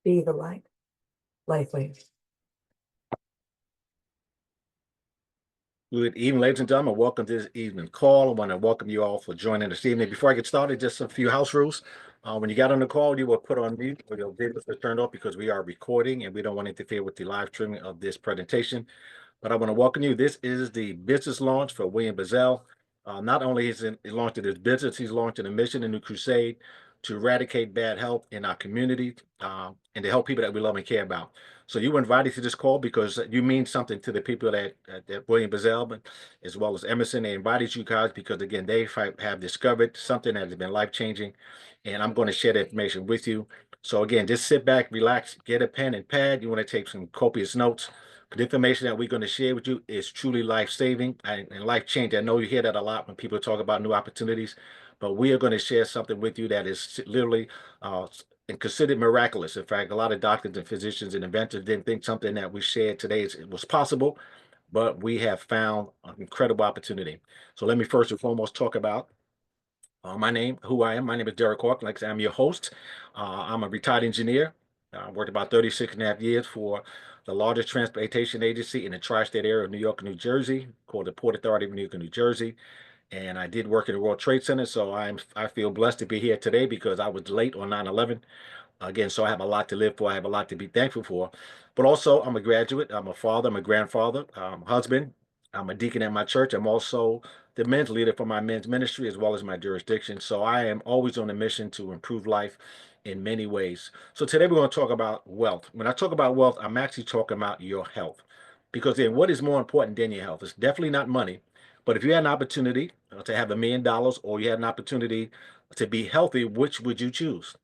Be the light. Lifeway. Good evening, ladies and gentlemen. Welcome to this evening call. I want to welcome you all for joining this evening. Before I get started, just a few house rules. When you got on the call, you will put on mute or your videos are turned off because we are recording and we don't want to interfere with the live streaming of this presentation. But I want to welcome you. This is the business launch for William Bizzell. Not only is he launched his business, he's launching a mission, a new crusade to eradicate bad health in our community and to help people that we love and care about. So you were invited to this call because you mean something to the people that William Bizzell, as well as Emerson. They invited you guys because, again, they have discovered something that has been life-changing, and I'm going to share the information with you. So again, just sit back, relax, get a pen and pad. You want to take some copious notes. The information that we're going to share with you is truly life-saving and life-changing. I know you hear that a lot when people talk about new opportunities, but we are going to share something with you that is literally and considered miraculous. In fact, a lot of doctors and physicians and inventors didn't think something that we shared today was possible, but we have found an incredible opportunity. So let me first and foremost talk about who I am. My name is Derek Hawk. Like I said, I'm your host. I'm a retired engineer. I worked about 36.5 years for the largest transportation agency in the tri-state area of New York and New Jersey, called the Port Authority of New York and New Jersey. And I did work in the World Trade Center, so I feel blessed to be here today because I was late on 9/11. Again, so I have a lot to live for. I have a lot to be thankful for. But also, I'm a graduate. I'm a father. I'm a grandfather, husband. I'm a deacon at my church. I'm also the men's leader for my men's ministry as well as my jurisdiction. So I am always on a mission to improve life in many ways. So today we're going to talk about wealth. When I talk about wealth, I'm actually talking about your health. Because then what is more important than your health? It's definitely not money. But if you had an opportunity to have $1 million or you had an opportunity to be healthy, which would you choose?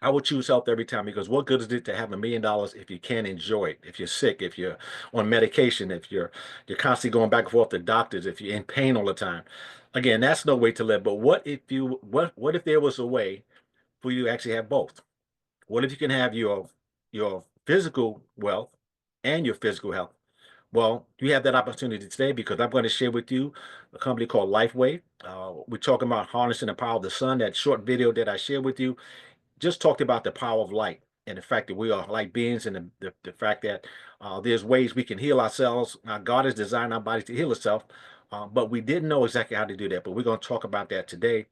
I would choose health every time because what good is it to have $1 million if you can't enjoy it? If you're sick, if you're on medication, if you're constantly going back and forth to doctors, if you're in pain all the time. Again, that's no way to live. But what if there was a way for you to actually have both? What if you can have your physical wealth and your physical health? Well, you have that opportunity today because I'm going to share with you a company called Lifeway. We're talking about harnessing the power of the sun. That short video that I shared with you just talked about the power of light and the fact that we are light beings and the fact that there's ways we can heal ourselves. God has designed our bodies to heal itself, but we didn't know exactly how to do that. But we're going to talk about that today,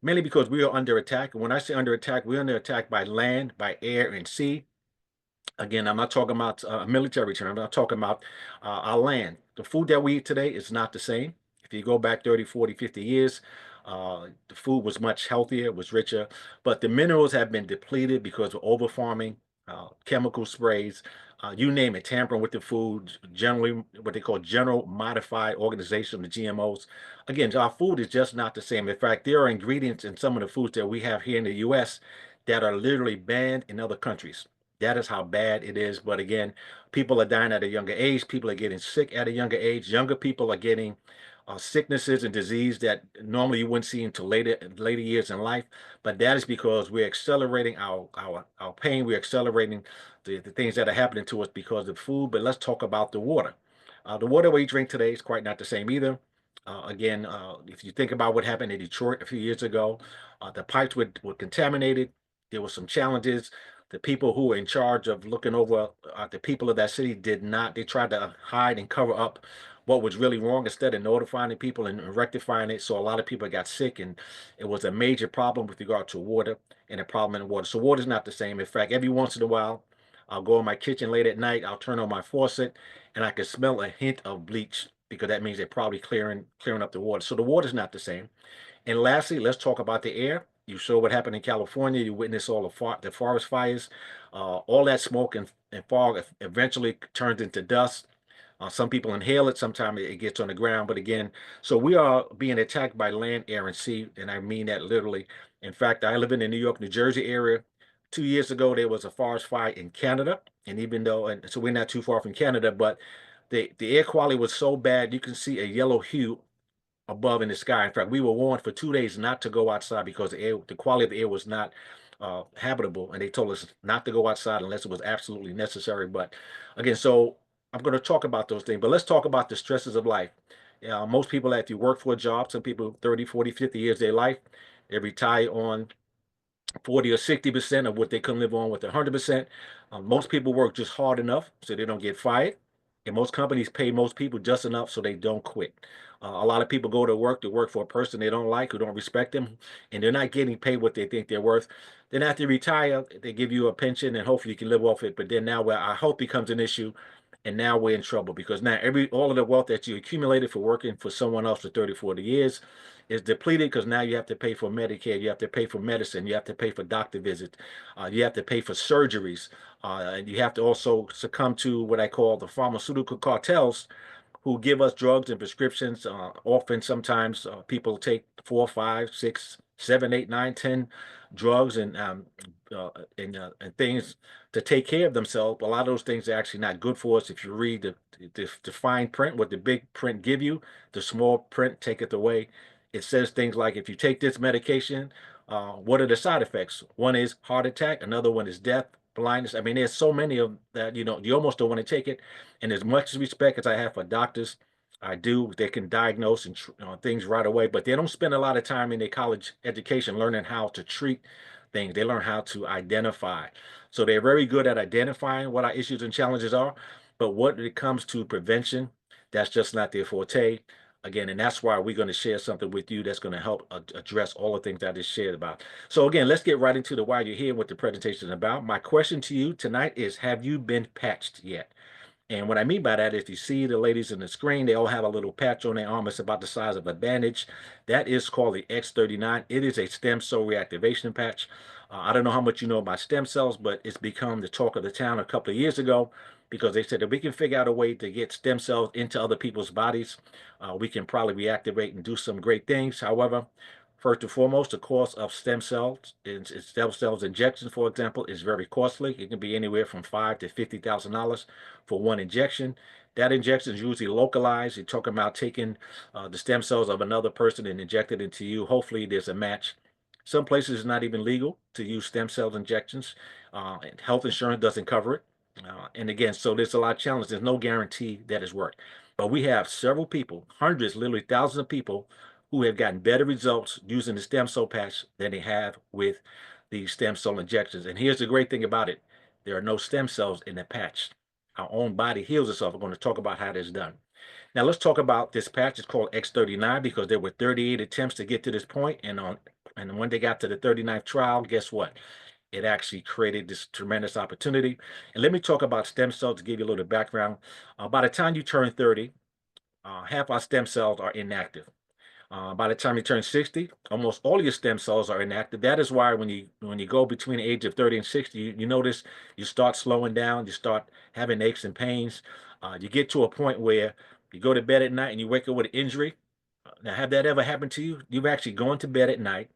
mainly because we are under attack. And when I say under attack, we're under attack by land, by air, and sea. Again, I'm not talking about a military term. I'm not talking about our land. The food that we eat today is not the same. If you go back 30, 40, 50 years, the food was much healthier, it was richer, but the minerals have been depleted because of over farming, chemical sprays, you name it, tampering with the food, generally what they call general modified organization, the GMOs. Again, our food is just not the same. In fact, there are ingredients in some of the foods that we have here in the US that are literally banned in other countries. That is how bad it is. But again, people are dying at a younger age. People are getting sick at a younger age. Younger people are getting sicknesses and disease that normally you wouldn't see until later years in life. But that is because we're accelerating our pain. We're accelerating the things that are happening to us because of food. But let's talk about the water. The water we drink today is quite not the same either. Again, if you think about what happened in Detroit a few years ago, the pipes were contaminated. There were some challenges. The people who were in charge of looking over the people of that city did not, they tried to hide and cover up what was really wrong instead of notifying the people and rectifying it. So a lot of people got sick, and it was a major problem with regard to water and a problem in water. So water is not the same. In fact, every once in a while, I'll go in my kitchen late at night, I'll turn on my faucet, and I can smell a hint of bleach because that means they're probably clearing up the water. So the water is not the same. And lastly, let's talk about the air. You saw what happened in California. You witnessed all the forest fires. All that smoke and fog eventually turns into dust. Some people inhale it. Sometimes it gets on the ground. But again, so we are being attacked by land, air, and sea. And I mean that literally. In fact, I live in the New York, New Jersey area. 2 years ago, there was a forest fire in Canada. And even though, and so we're not too far from Canada, but the air quality was so bad, you can see a yellow hue above in the sky. In fact, we were warned for 2 days not to go outside because the quality of the air was not habitable, and they told us not to go outside unless it was absolutely necessary. But again, so I'm going to talk about those things, but let's talk about the stresses of life. Most people, if you work for a job, some people 30, 40, 50 years of their life, they retire on 40 or 60% of what they can live on with 100%. Most people work just hard enough so they don't get fired. And most companies pay most people just enough so they don't quit. A lot of people go to work for a person they don't like, who don't respect them, and they're not getting paid what they think they're worth. Then after you retire, they give you a pension and hopefully you can live off it. But then now where our health becomes an issue, and now we're in trouble because now all of the wealth that you accumulated for working for someone else for 30, 40 years is depleted because now you have to pay for Medicare, you have to pay for medicine, you have to pay for doctor visits, you have to pay for surgeries, and you have to also succumb to what I call the pharmaceutical cartels who give us drugs and prescriptions. Often, sometimes people take 4, 5, 6, 7, 8, 9, 10 drugs uh, and things to take care of themselves. A lot of those things are actually not good for us. If you read the fine print, what the big print give you, the small print take it away. It says things like if you take this medication, what are the side effects? One is heart attack, another one is death, blindness. I mean, there's so many of that, you almost don't want to take it. And as much respect as I have for doctors, I do. They can diagnose and things right away, but they don't spend a lot of time in their college education learning how to treat things. They learn how to identify. So they're very good at identifying what our issues and challenges are. But when it comes to prevention, that's just not their forte. Again, and that's why we're going to share something with you that's going to help address all the things I just shared about. So again, let's get right into the why you're here, what the presentation is about. My question to you tonight is, have you been patched yet? And what I mean by that is you see the ladies in the screen, they all have a little patch on their arm. It's about the size of a bandage. That is called the X39. It is a stem cell reactivation patch. I don't know how much you know about stem cells, but it's become the talk of the town a couple of years ago because they said that we can figure out a way to get stem cells into other people's bodies. We can probably reactivate and do some great things. However, first and foremost, the cost of stem cells, stem cells injections, for example, is very costly. It can be anywhere from $5,000 to $50,000 for one injection. That injection is usually localized. You're talking about taking the stem cells of another person and inject it into you. Hopefully, there's a match. Some places it's not even legal to use stem cell injections. And health insurance doesn't cover it. And again, so there's a lot of challenge. There's no guarantee that it's worked. But we have several people, hundreds, literally thousands of people who have gotten better results using the stem cell patch than they have with the stem cell injections. And here's the great thing about it. There are no stem cells in the patch. Our own body heals itself. We're going to talk about how that's done. Now let's talk about this patch. It's called X39 because there were 38 attempts to get to this point, and when they got to the 39th trial, guess what? It actually created this tremendous opportunity. And let me talk about stem cells to give you a little background. By the time you turn 30, half our stem cells are inactive. By the time you turn 60, almost all your stem cells are inactive. That is why when you go between the age of 30 and 60, you notice you start slowing down, you start having aches and pains. You get to a point where you go to bed at night and you wake up with an injury. Now, have that ever happened to you? You've actually gone to bed at night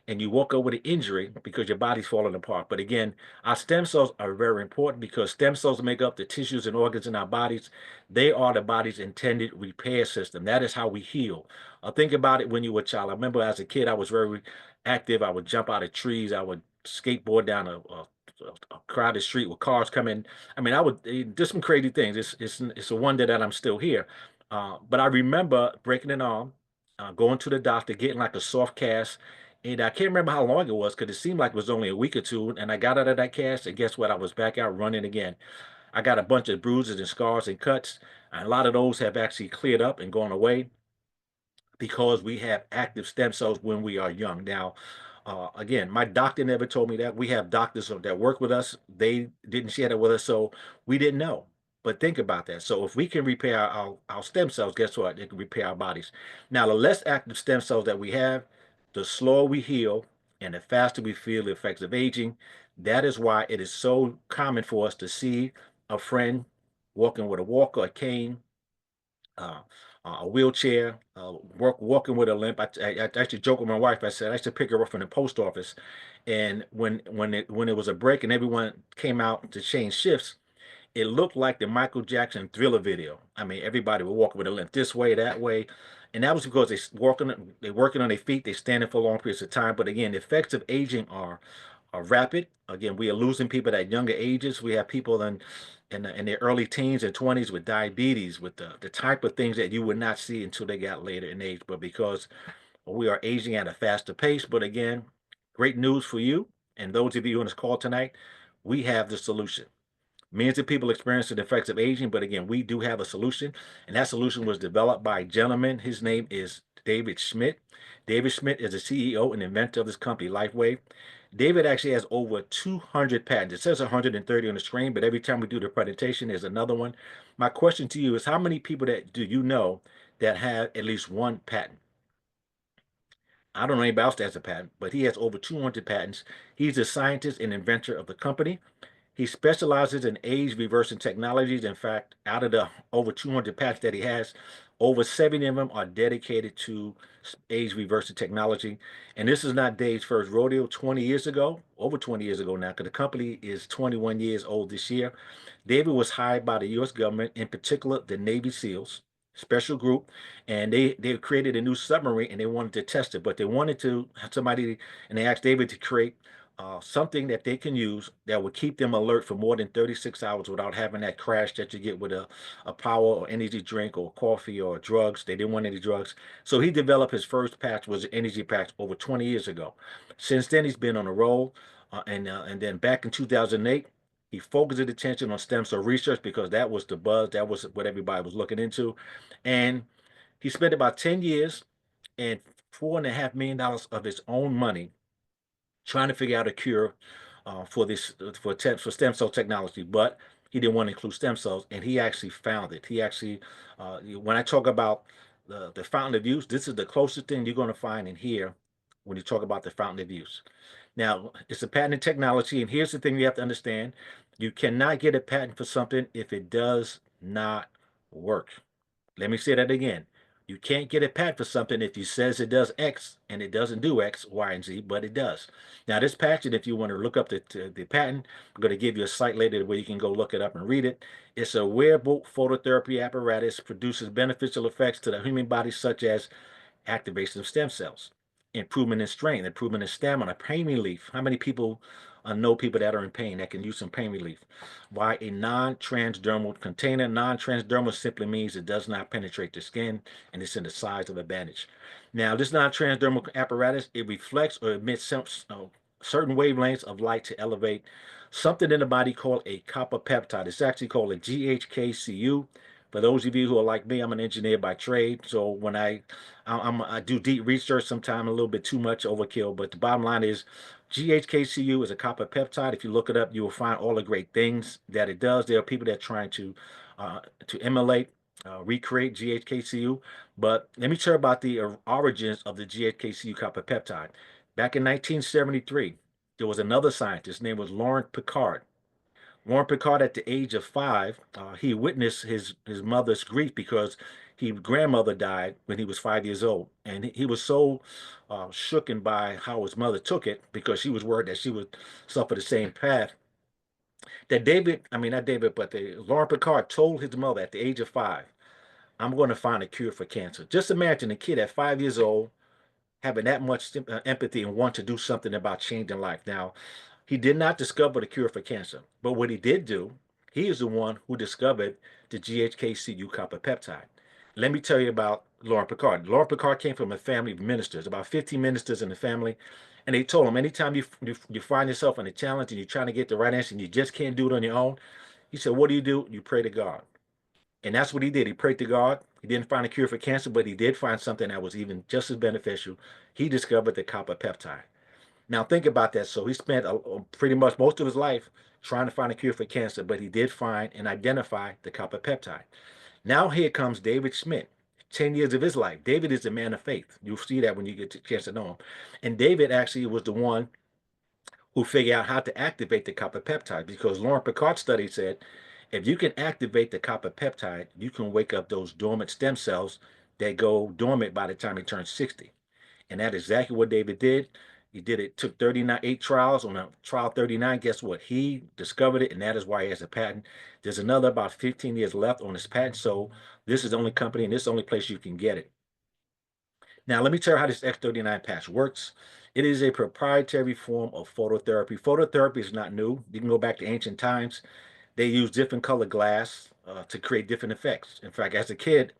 and you woke up with an injury because your body's falling apart. But again, our stem cells are very important because stem cells make up the tissues and organs in our bodies. They are the body's intended repair system. That is how we heal. Think about it when you were a child. I remember as a kid, I was very active. I would jump out of trees. I would skateboard down a crowded street with cars coming. I mean, I would do some crazy things. It's a wonder that I'm still here. But I remember breaking an arm, going to the doctor, getting like a soft cast. And I can't remember how long it was because it seemed like it was only a week or two. And I got out of that cast, and guess what? I was back out running again. I got a bunch of bruises and scars and cuts. And a lot of those have actually cleared up and gone away because we have active stem cells when we are young. Now, again, my doctor never told me that. We have doctors that work with us. They didn't share that with us, so we didn't know. But think about that. So if we can repair our stem cells, guess what? They can repair our bodies. Now, the less active stem cells that we have, the slower we heal and the faster we feel the effects of aging. That is why it is so common for us to see a friend walking with a walker, a cane, uh, a wheelchair, walking with a limp. I actually joke with my wife. I said I used to pick her up from the post office, and when it was a break and everyone came out to change shifts, it looked like the Michael Jackson Thriller video. I mean, everybody would walk with a limp this way, that way, and that was because they're working on their feet, they're standing for long periods of time. But again, the effects of aging are rapid. Again, we are losing people at younger ages. We have people in their early teens and 20s with diabetes, with the type of things that you would not see until they got later in age. But because we are aging at a faster pace, but again, great news for you. And those of you on this call tonight, we have the solution. Millions of people experience the effects of aging, but again, we do have a solution, and that solution was developed by a gentleman. His name is David Schmidt. David Schmidt is the CEO and inventor of this company, LifeWave. David actually has over 200 patents. It says 130 on the screen, but every time we do the presentation, there's another one. My question to you is, how many people that do you know that have at least one patent? I don't know anybody else that has a patent, but he has over 200 patents. He's the scientist and inventor of the company. He specializes in age reversing technologies. In fact, out of the over 200 patents that he has, over 70 of them are dedicated to age reversing technology. And this is not Dave's first rodeo. 20 years ago, over 20 years ago now, because the company is 21 years old this year, David was hired by the U.S. government, in particular the Navy SEALs special group, and they created a new submarine and they wanted to test it, but they wanted to have somebody, and they asked David to create something that they can use that would keep them alert for more than 36 hours without having that crash that you get with a power or energy drink or coffee or drugs. They didn't want any drugs. So he developed his first patch, was an energy patch, over 20 years ago. Since then, he's been on a roll. And then back in 2008, he focused his attention on stem cell research because that was the buzz. That was what everybody was looking into. And he spent about 10 years and $4.5 million of his own money trying to figure out a cure for this for stem cell technology, but he didn't want to include stem cells, and he actually found it. He actually, when I talk about the fountain of youth, this is the closest thing you're going to find in here when you talk about the fountain of youth. Now, it's a patented technology, and here's the thing you have to understand: you cannot get a patent for something if it does not work. Let me say that again. You can't get a patent for something if it says it does X and it doesn't do X, Y, and Z, but it does. Now, this patent, if you want to look up the patent, I'm going to give you a site later where you can go look it up and read it. It's a wearable phototherapy apparatus, produces beneficial effects to the human body, such as activation of stem cells, improvement in strength, improvement in stamina, pain relief. How many people know people that are in pain that can use some pain relief? Why a non-transdermal container? Non-transdermal simply means it does not penetrate the skin and it's in the size of a bandage. Now, this non-transdermal apparatus, it reflects or emits certain wavelengths of light to elevate something in the body called a copper peptide. It's actually called a GHKCU. For those of you who are like me, I'm an engineer by trade. So when I do deep research, sometimes a little bit too much overkill. But the bottom line is, GHKCU is a copper peptide. If you look it up, you will find all the great things that it does. There are people that are trying to emulate, recreate GHKCU. But let me share about the origins of the GHKCU copper peptide. Back in 1973, there was another scientist. His name was Laurent Picard. Warren Picard, at the age of 5, he witnessed his mother's grief because his grandmother died when he was 5 years old, and he was so shooken by how his mother took it because she was worried that she would suffer the same path. That I mean not David, but Lauren Picard told his mother at the age of 5, "I'm going to find a cure for cancer." Just imagine a kid at 5 years old having that much empathy and want to do something about changing life. Now, he did not discover the cure for cancer, but what he did do, he is the one who discovered the GHKCU copper peptide. Let me tell you about Lauren Picard. Lauren Picard came from a family of ministers, about 50 ministers in the family, and they told him anytime you find yourself in a challenge and you're trying to get the right answer and you just can't do it on your own, he said, what do? You pray to God. And that's what he did. He prayed to God. He didn't find a cure for cancer, but he did find something that was even just as beneficial. He discovered the copper peptide. Now think about that. So he spent pretty much most of his life trying to find a cure for cancer, but he did find and identify the copper peptide. Now here comes David Schmidt. 10 years of his life. David is a man of faith. You'll see that when you get a chance to know him. And David actually was the one who figured out how to activate the copper peptide because Lauren Picard's study said if you can activate the copper peptide, you can wake up those dormant stem cells that go dormant by the time he turns 60. And that's exactly what David did. He did it, took 8 trials. On trial 39, guess what? He discovered it, and that is why he has a patent. There's another about 15 years left on his patent, so this is the only company and this is the only place you can get it. Now, let me tell you how this X39 patch works. It is a proprietary form of phototherapy. Phototherapy is not new. You can go back to ancient times. They used different colored glass to create different effects. In fact, as a kid,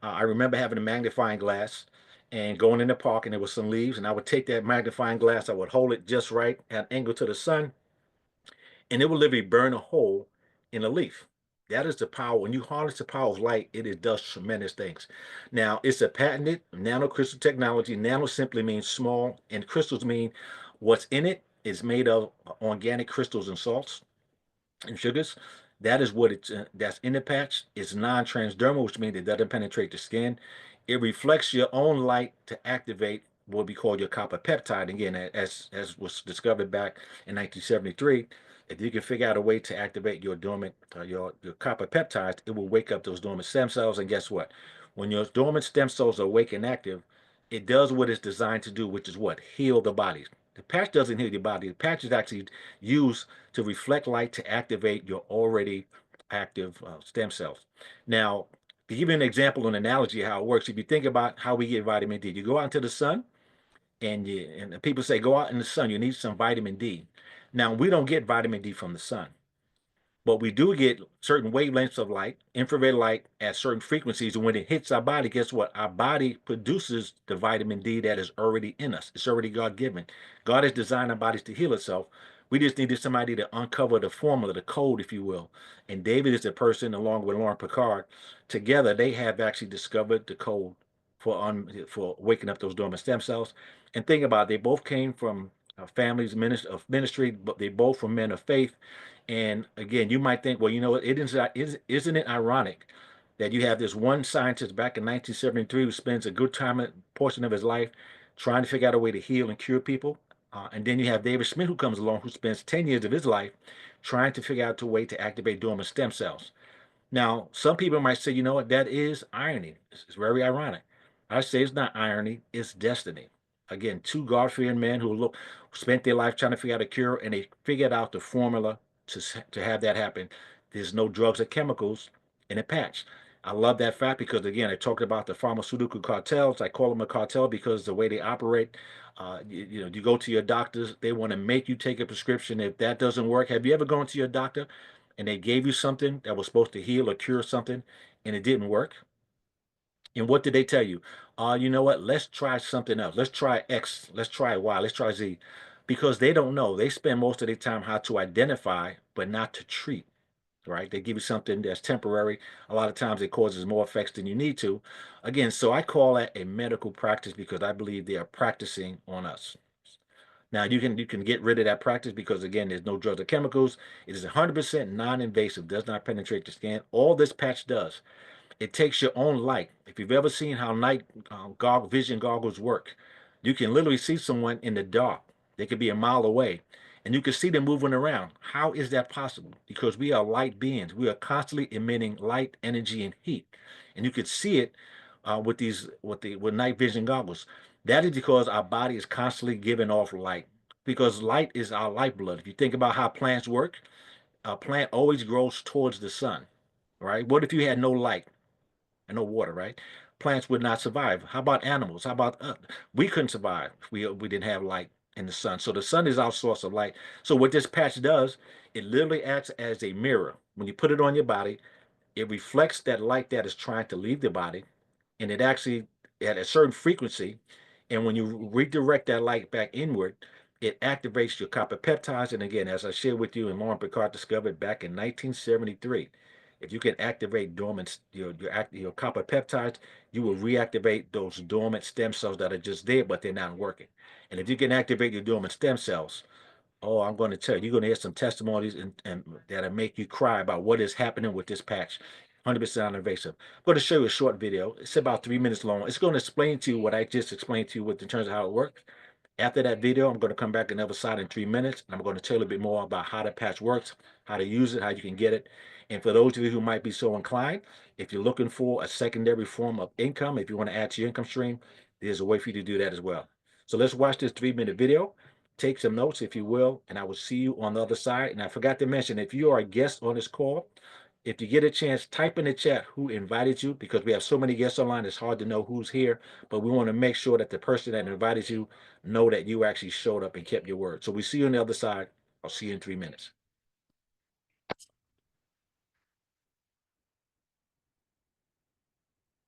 I remember having a magnifying glass, and going in the park, and there was some leaves, and I would take that magnifying glass, I would hold it just right at an angle to the sun, and it will literally burn a hole in a leaf. That is the power. When you harness the power of light, it does tremendous things. Now, it's a patented nanocrystal technology. Nano simply means small, and crystals mean what's in it is made of organic crystals and salts and sugars. That is what that's in the patch. It's non-transdermal, which means it doesn't penetrate the skin. It reflects your own light to activate what we call your copper peptide. Again, as was discovered back in 1973, if you can figure out a way to activate your dormant your copper peptides, it will wake up those dormant stem cells. And guess what? When your dormant stem cells are awake and active, it does what it's designed to do, which is what? Heal the body. The patch doesn't heal your body. The patch is actually used to reflect light to activate your already active stem cells. Now, to give you an example, an analogy of how it works, if you think about how we get vitamin D, you go out into the sun, and people say go out in the sun, you need some vitamin D. Now, we don't get vitamin D from the sun, but we do get certain wavelengths of light, infrared light at certain frequencies. And when it hits our body, guess what? Our body produces the vitamin D that is already in us. It's already God given. God has designed our bodies to heal itself. We just needed somebody to uncover the formula, the code, if you will. And David is the person, along with Lauren Picard, together they have actually discovered the code for waking up those dormant stem cells. And think about it, they both came from families of ministry, but they both were men of faith. And again, you might think, well, you know, isn't it ironic that you have this one scientist back in 1973 who spends a good portion of his life trying to figure out a way to heal and cure people, and then you have David Smith who comes along who spends 10 years of his life trying to figure out a way to activate dormant stem cells. Now, some people might say, you know what, that is irony. It's very ironic. I say it's not irony, it's destiny. Again, two God-fearing men who spent their life trying to figure out a cure, and they figured out the formula to have that happen. There's no drugs or chemicals in a patch. I love that fact because, again, I talked about the pharmaceutical cartels. I call them a cartel because the way they operate, you know, you go to your doctors, they want to make you take a prescription. If that doesn't work, have you ever gone to your doctor and they gave you something that was supposed to heal or cure something and it didn't work? And what did they tell you? You know what? Let's try something else. Let's try X. Let's try Y. Let's try Z. Because they don't know. They spend most of their time how to identify, but not to treat, right? They give you something that's temporary. A lot of times it causes more effects than you need to. Again, so I call that a medical practice because I believe they are practicing on us. Now you can get rid of that practice because again, there's no drugs or chemicals. It is 100% non-invasive, does not penetrate the skin. All this patch does, it takes your own light. If you've ever seen how night vision goggles work, you can literally see someone in the dark. They could be a mile away, and you can see them moving around. How is that possible? Because we are light beings. We are constantly emitting light, energy, and heat, and you could see it with night vision goggles. That is because our body is constantly giving off light. Because light is our lifeblood. If you think about how plants work, a plant always grows towards the sun, right? What if you had no light and no water, right? Plants would not survive. How about animals? How about us? We couldn't survive if we didn't have light in the sun. So the sun is our source of light. So what this patch does, it literally acts as a mirror. When you put it on your body, it reflects that light that is trying to leave the body, and it actually at a certain frequency, and when you redirect that light back inward, it activates your copper peptides. And again, as I shared with you and Lauren Picard discovered back in 1973, if you can activate your copper peptides, you will reactivate those dormant stem cells that are just there, but they're not working. And if you can activate your dormant stem cells, oh, I'm going to tell you, you're going to hear some testimonies and that'll make you cry about what is happening with this patch. 100% non-invasive. I'm going to show you a short video. It's about 3 minutes long. It's going to explain to you what I just explained to you in terms of how it works. After that video, I'm going to come back on the other side in 3 minutes, and I'm going to tell you a bit more about how the patch works, how to use it, how you can get it. And for those of you who might be so inclined, if you're looking for a secondary form of income, if you want to add to your income stream, there's a way for you to do that as well. So let's watch this 3-minute video. Take some notes, if you will, and I will see you on the other side. And I forgot to mention, if you are a guest on this call, if you get a chance, type in the chat who invited you, because we have so many guests online, it's hard to know who's here, but we want to make sure that the person that invited you know that you actually showed up and kept your word. So we see you on the other side. I'll see you in 3 minutes.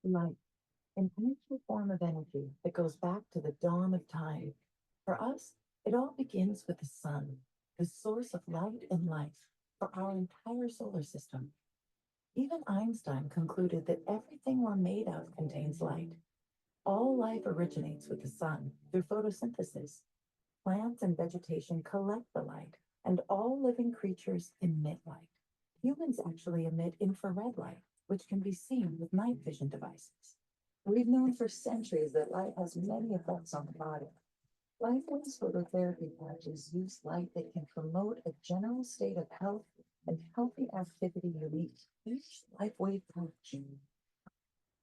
Right. an ancient form of energy that goes back to the dawn of time. For us, it all begins with the sun, the source of light and life for our entire solar system. Even Einstein concluded that everything we're made of contains light. All life originates with the sun through photosynthesis. Plants and vegetation collect the light, and all living creatures emit light. Humans actually emit infrared light, which can be seen with night vision devices. We've known for centuries that light has many effects on the body. LifeWave's phototherapy patches use light that can promote a general state of health and healthy activity unique to each LifeWave patch.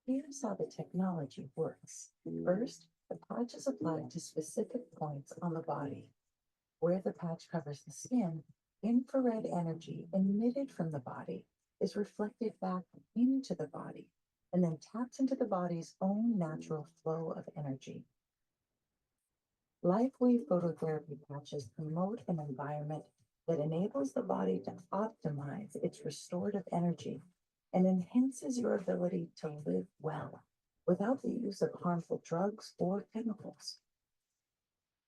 Here's how the technology works. First, the patch is applied to specific points on the body. Where the patch covers the skin, infrared energy emitted from the body is reflected back into the body and then taps into the body's own natural flow of energy. LifeWave phototherapy patches promote an environment that enables the body to optimize its restorative energy and enhances your ability to live well without the use of harmful drugs or chemicals.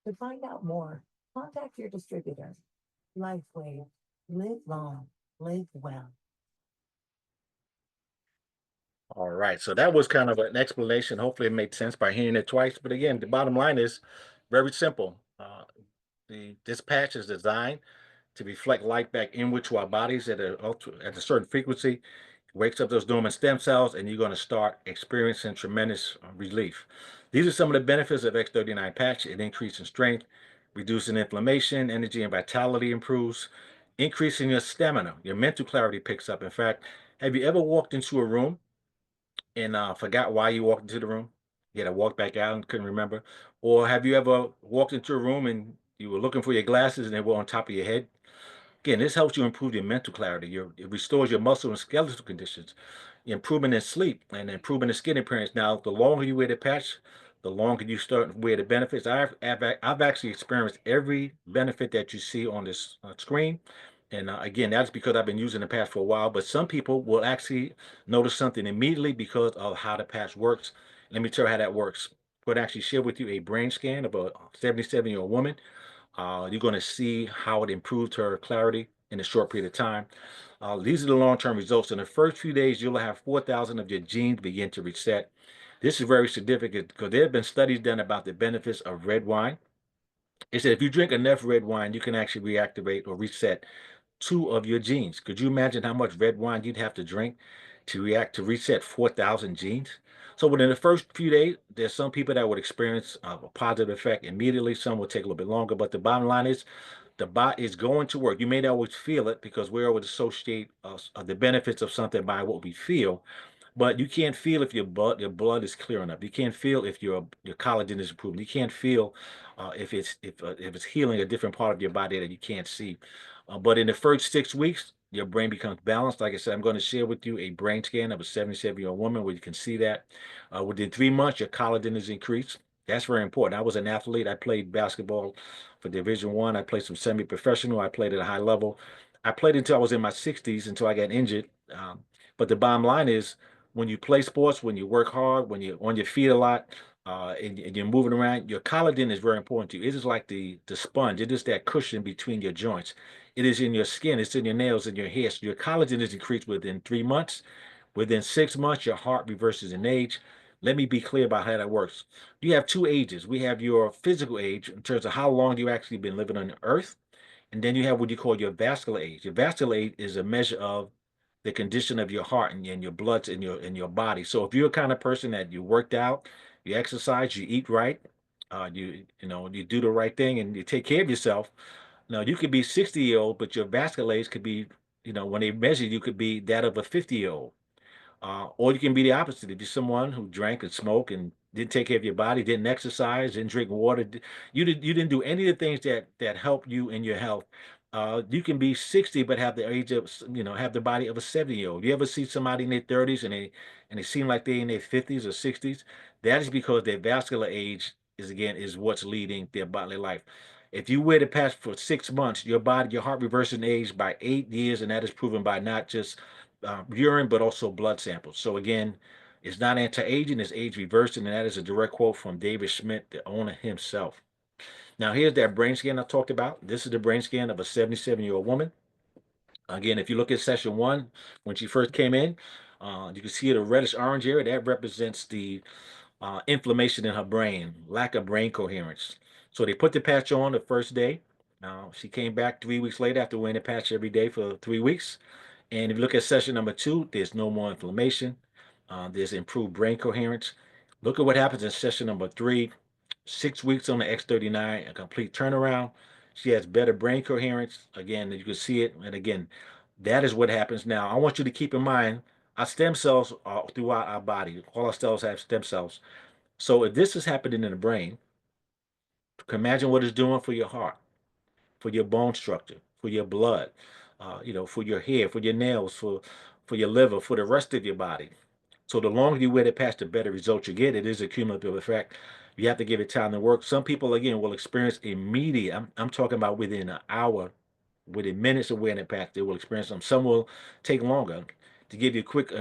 To find out more, contact your distributor. LifeWave. Live long, live well. All right, so that was kind of an explanation. Hopefully, it made sense by hearing it twice. But again, the bottom line is very simple. The this patch is designed to reflect light back inward to our bodies at a certain frequency, wakes up those dormant stem cells, and you're going to start experiencing tremendous relief. These are some of the benefits of X39 patch. It increases strength, reducing inflammation, energy and vitality improves, increasing your stamina. Your mental clarity picks up. In fact, have you ever walked into a room and forgot why you walked into the room? You had to walk back out and couldn't remember. Or have you ever walked into a room and you were looking for your glasses and they were on top of your head? Again, this helps you improve your mental clarity. It restores your muscle and skeletal conditions, improvement in sleep and improvement in skin appearance. Now, the longer you wear the patch, the longer you start to wear the benefits. I've actually experienced every benefit that you see on this screen. And again, that's because I've been using the patch for a while. But some people will actually notice something immediately because of how the patch works. Let me tell you how that works. We'll actually share with you a brain scan of a 77-year-old woman. You're going to see how it improved her clarity in a short period of time. These are the long-term results. In the first few days, you'll have 4,000 of your genes begin to reset. This is very significant because there have been studies done about the benefits of red wine. It said if you drink enough red wine, you can actually reactivate or reset two of your genes. Could you imagine how much red wine you'd have to drink to reset 4,000 genes? So within the first few days, there's some people that would experience a positive effect immediately. Some will take a little bit longer, but the bottom line is the bot is going to work. You may not always feel it because we always associate the benefits of something by what we feel, but you can't feel if your blood is clear enough. You can't feel if your collagen is improving. You can't feel if it's healing a different part of your body that you can't see. But in the first 6 weeks, your brain becomes balanced. Like I said, I'm going to share with you a brain scan of a 77-year-old woman where you can see that. Within 3 months, your collagen is increased. That's very important. I was an athlete. I played basketball for Division One. I played some semi-professional. I played at a high level. I played until I was in my 60s until I got injured. But the bottom line is when you play sports, when you work hard, when you're on your feet a lot, and you're moving around, your collagen is very important to you. It is like the sponge. It is that cushion between your joints. It is in your skin. It's in your nails and your hair. So your collagen is increased within 3 months. Within 6 months, your heart reverses in age. Let me be clear about how that works. You have two ages. We have your physical age in terms of how long you actually been living on the earth. And then you have what you call your vascular age. Your vascular age is a measure of the condition of your heart and your bloods in your body. So if you're a kind of person that you worked out, you exercise, you eat right, you do the right thing and you take care of yourself. Now you could be 60-year-old, but your vascular age could be, when they measure you could be that of a 50-year-old. Or you can be the opposite. If you're someone who drank and smoked and didn't take care of your body, didn't exercise, didn't drink water, you didn't do any of the things that help you in your health. You can be 60 but have the age of, have the body of a 70-year-old. You ever see somebody in their 30s and they seem like they're in their 50s or 60s? That is because their vascular age is what's leading their bodily life. If you wear the patch for 6 months, your heart reverses in age by 8 years, and that is proven by not just urine, but also blood samples. So again, It's not anti-aging, it's age reversing, and that is a direct quote from David Schmidt, the owner himself. Now, here's that brain scan I talked about. This is the brain scan of a 77-year-old woman. Again, if you look at session one, when she first came in, you can see the reddish orange area. That represents the inflammation in her brain, lack of brain coherence. So they put the patch on the first day. Now, she came back 3 weeks later after wearing the patch every day for 3 weeks. And if you look at session number two, there's no more inflammation. There's improved brain coherence. Look at what happens in session number three. 6 weeks on the X39, a complete turnaround. She has better brain coherence. Again, you can see it. And again, that is what happens. Now, I want you to keep in mind our stem cells are throughout our body. All our cells have stem cells. So if this is happening in the brain, imagine what it's doing for your heart, for your bone structure, for your blood, for your hair, for your nails, for your liver, for the rest of your body. So the longer you wear it past, the better results you get. It is a cumulative effect. You have to give it time to work. Some people, again, will experience immediate. I'm talking about within an hour, within minutes of wearing it past, they will experience them. Some will take longer. To give you a quick,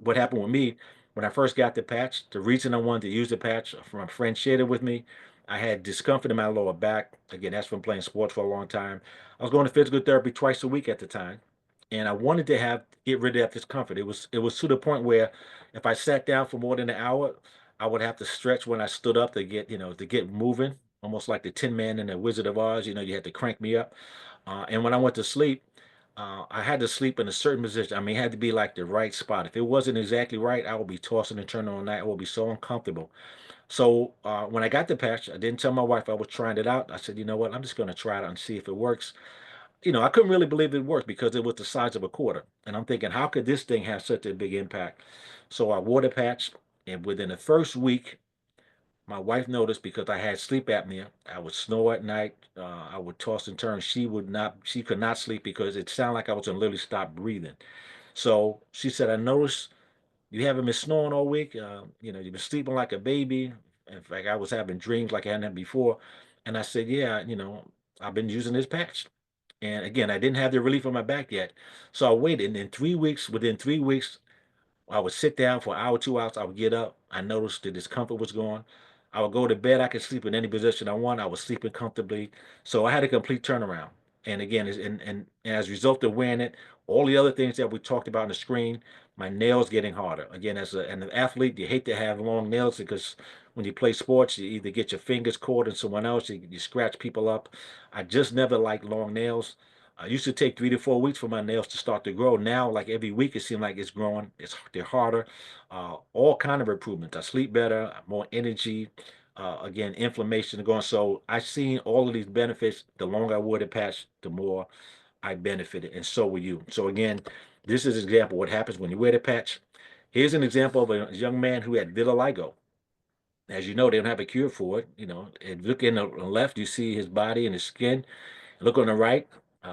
what happened with me when I first got the patch, the reason I wanted to use the patch, from a friend shared it with me. I had discomfort in my lower back. Again, that's from playing sports for a long time. I was going to physical therapy twice a week at the time, and I wanted to get rid of that discomfort. It was to the point where if I sat down for more than an hour, I would have to stretch when I stood up to get moving, almost like the Tin Man in the Wizard of Oz. You had to crank me up. And when I went to sleep, I had to sleep in a certain position. I mean, it had to be like the right spot. If it wasn't exactly right, I would be tossing and turning all night. I would be so uncomfortable. So when I got the patch, I didn't tell my wife I was trying it out. I said, you know what? I'm just going to try it out and see if it works. I couldn't really believe it worked because it was the size of a quarter. And I'm thinking, how could this thing have such a big impact? So I wore the patch, and within the first week, my wife noticed because I had sleep apnea. I would snore at night. I would toss and turn. She could not sleep because it sounded like I was going to literally stop breathing. So she said, I noticed you haven't been snoring all week. You've been sleeping like a baby. In fact, I was having dreams like I hadn't had before. And I said, yeah, I've been using this patch. And again, I didn't have the relief on my back yet. So I waited. And in 3 weeks, within 3 weeks, I would sit down for an hour, 2 hours. I would get up. I noticed the discomfort was gone. I would go to bed. I could sleep in any position I want. I was sleeping comfortably. So I had a complete turnaround. And again, and as a result of wearing it, all the other things that we talked about on the screen, my nails getting harder. Again, as an athlete, you hate to have long nails because when you play sports, you either get your fingers caught in someone else, you scratch people up. I just never liked long nails. I used to take 3 to 4 weeks for my nails to start to grow. Now, like every week, it seems like it's growing. They're harder. All kind of improvements. I sleep better, more energy. Again, inflammation going. So I seen all of these benefits. The longer I wore the patch, the more I benefited, and so will you. So again, this is an example of what happens when you wear the patch. Here's an example of a young man who had vitiligo. As you know, they don't have a cure for it. And look in the left, you see his body and his skin. Look on the right,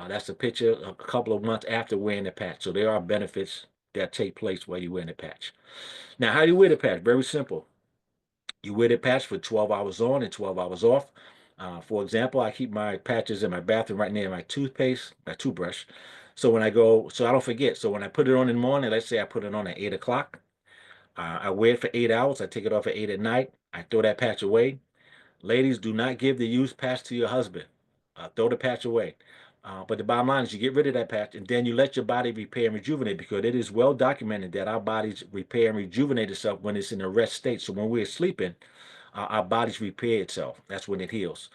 that's a picture a couple of months after wearing the patch. So there are benefits that take place while you're wearing the patch. Now, how do you wear the patch? Very simple. You wear the patch for 12 hours on and 12 hours off. For example, I keep my patches in my bathroom right near my toothbrush. So I don't forget. So when I put it on in the morning, let's say I put it on at 8 o'clock, I wear it for 8 hours. I take it off at 8 at night. I throw that patch away. Ladies, do not give the used patch to your husband. Throw the patch away. But the bottom line is you get rid of that patch and then you let your body repair and rejuvenate because it is well documented that our bodies repair and rejuvenate itself when it's in a rest state. So when we're sleeping, our bodies repair itself. That's when it heals.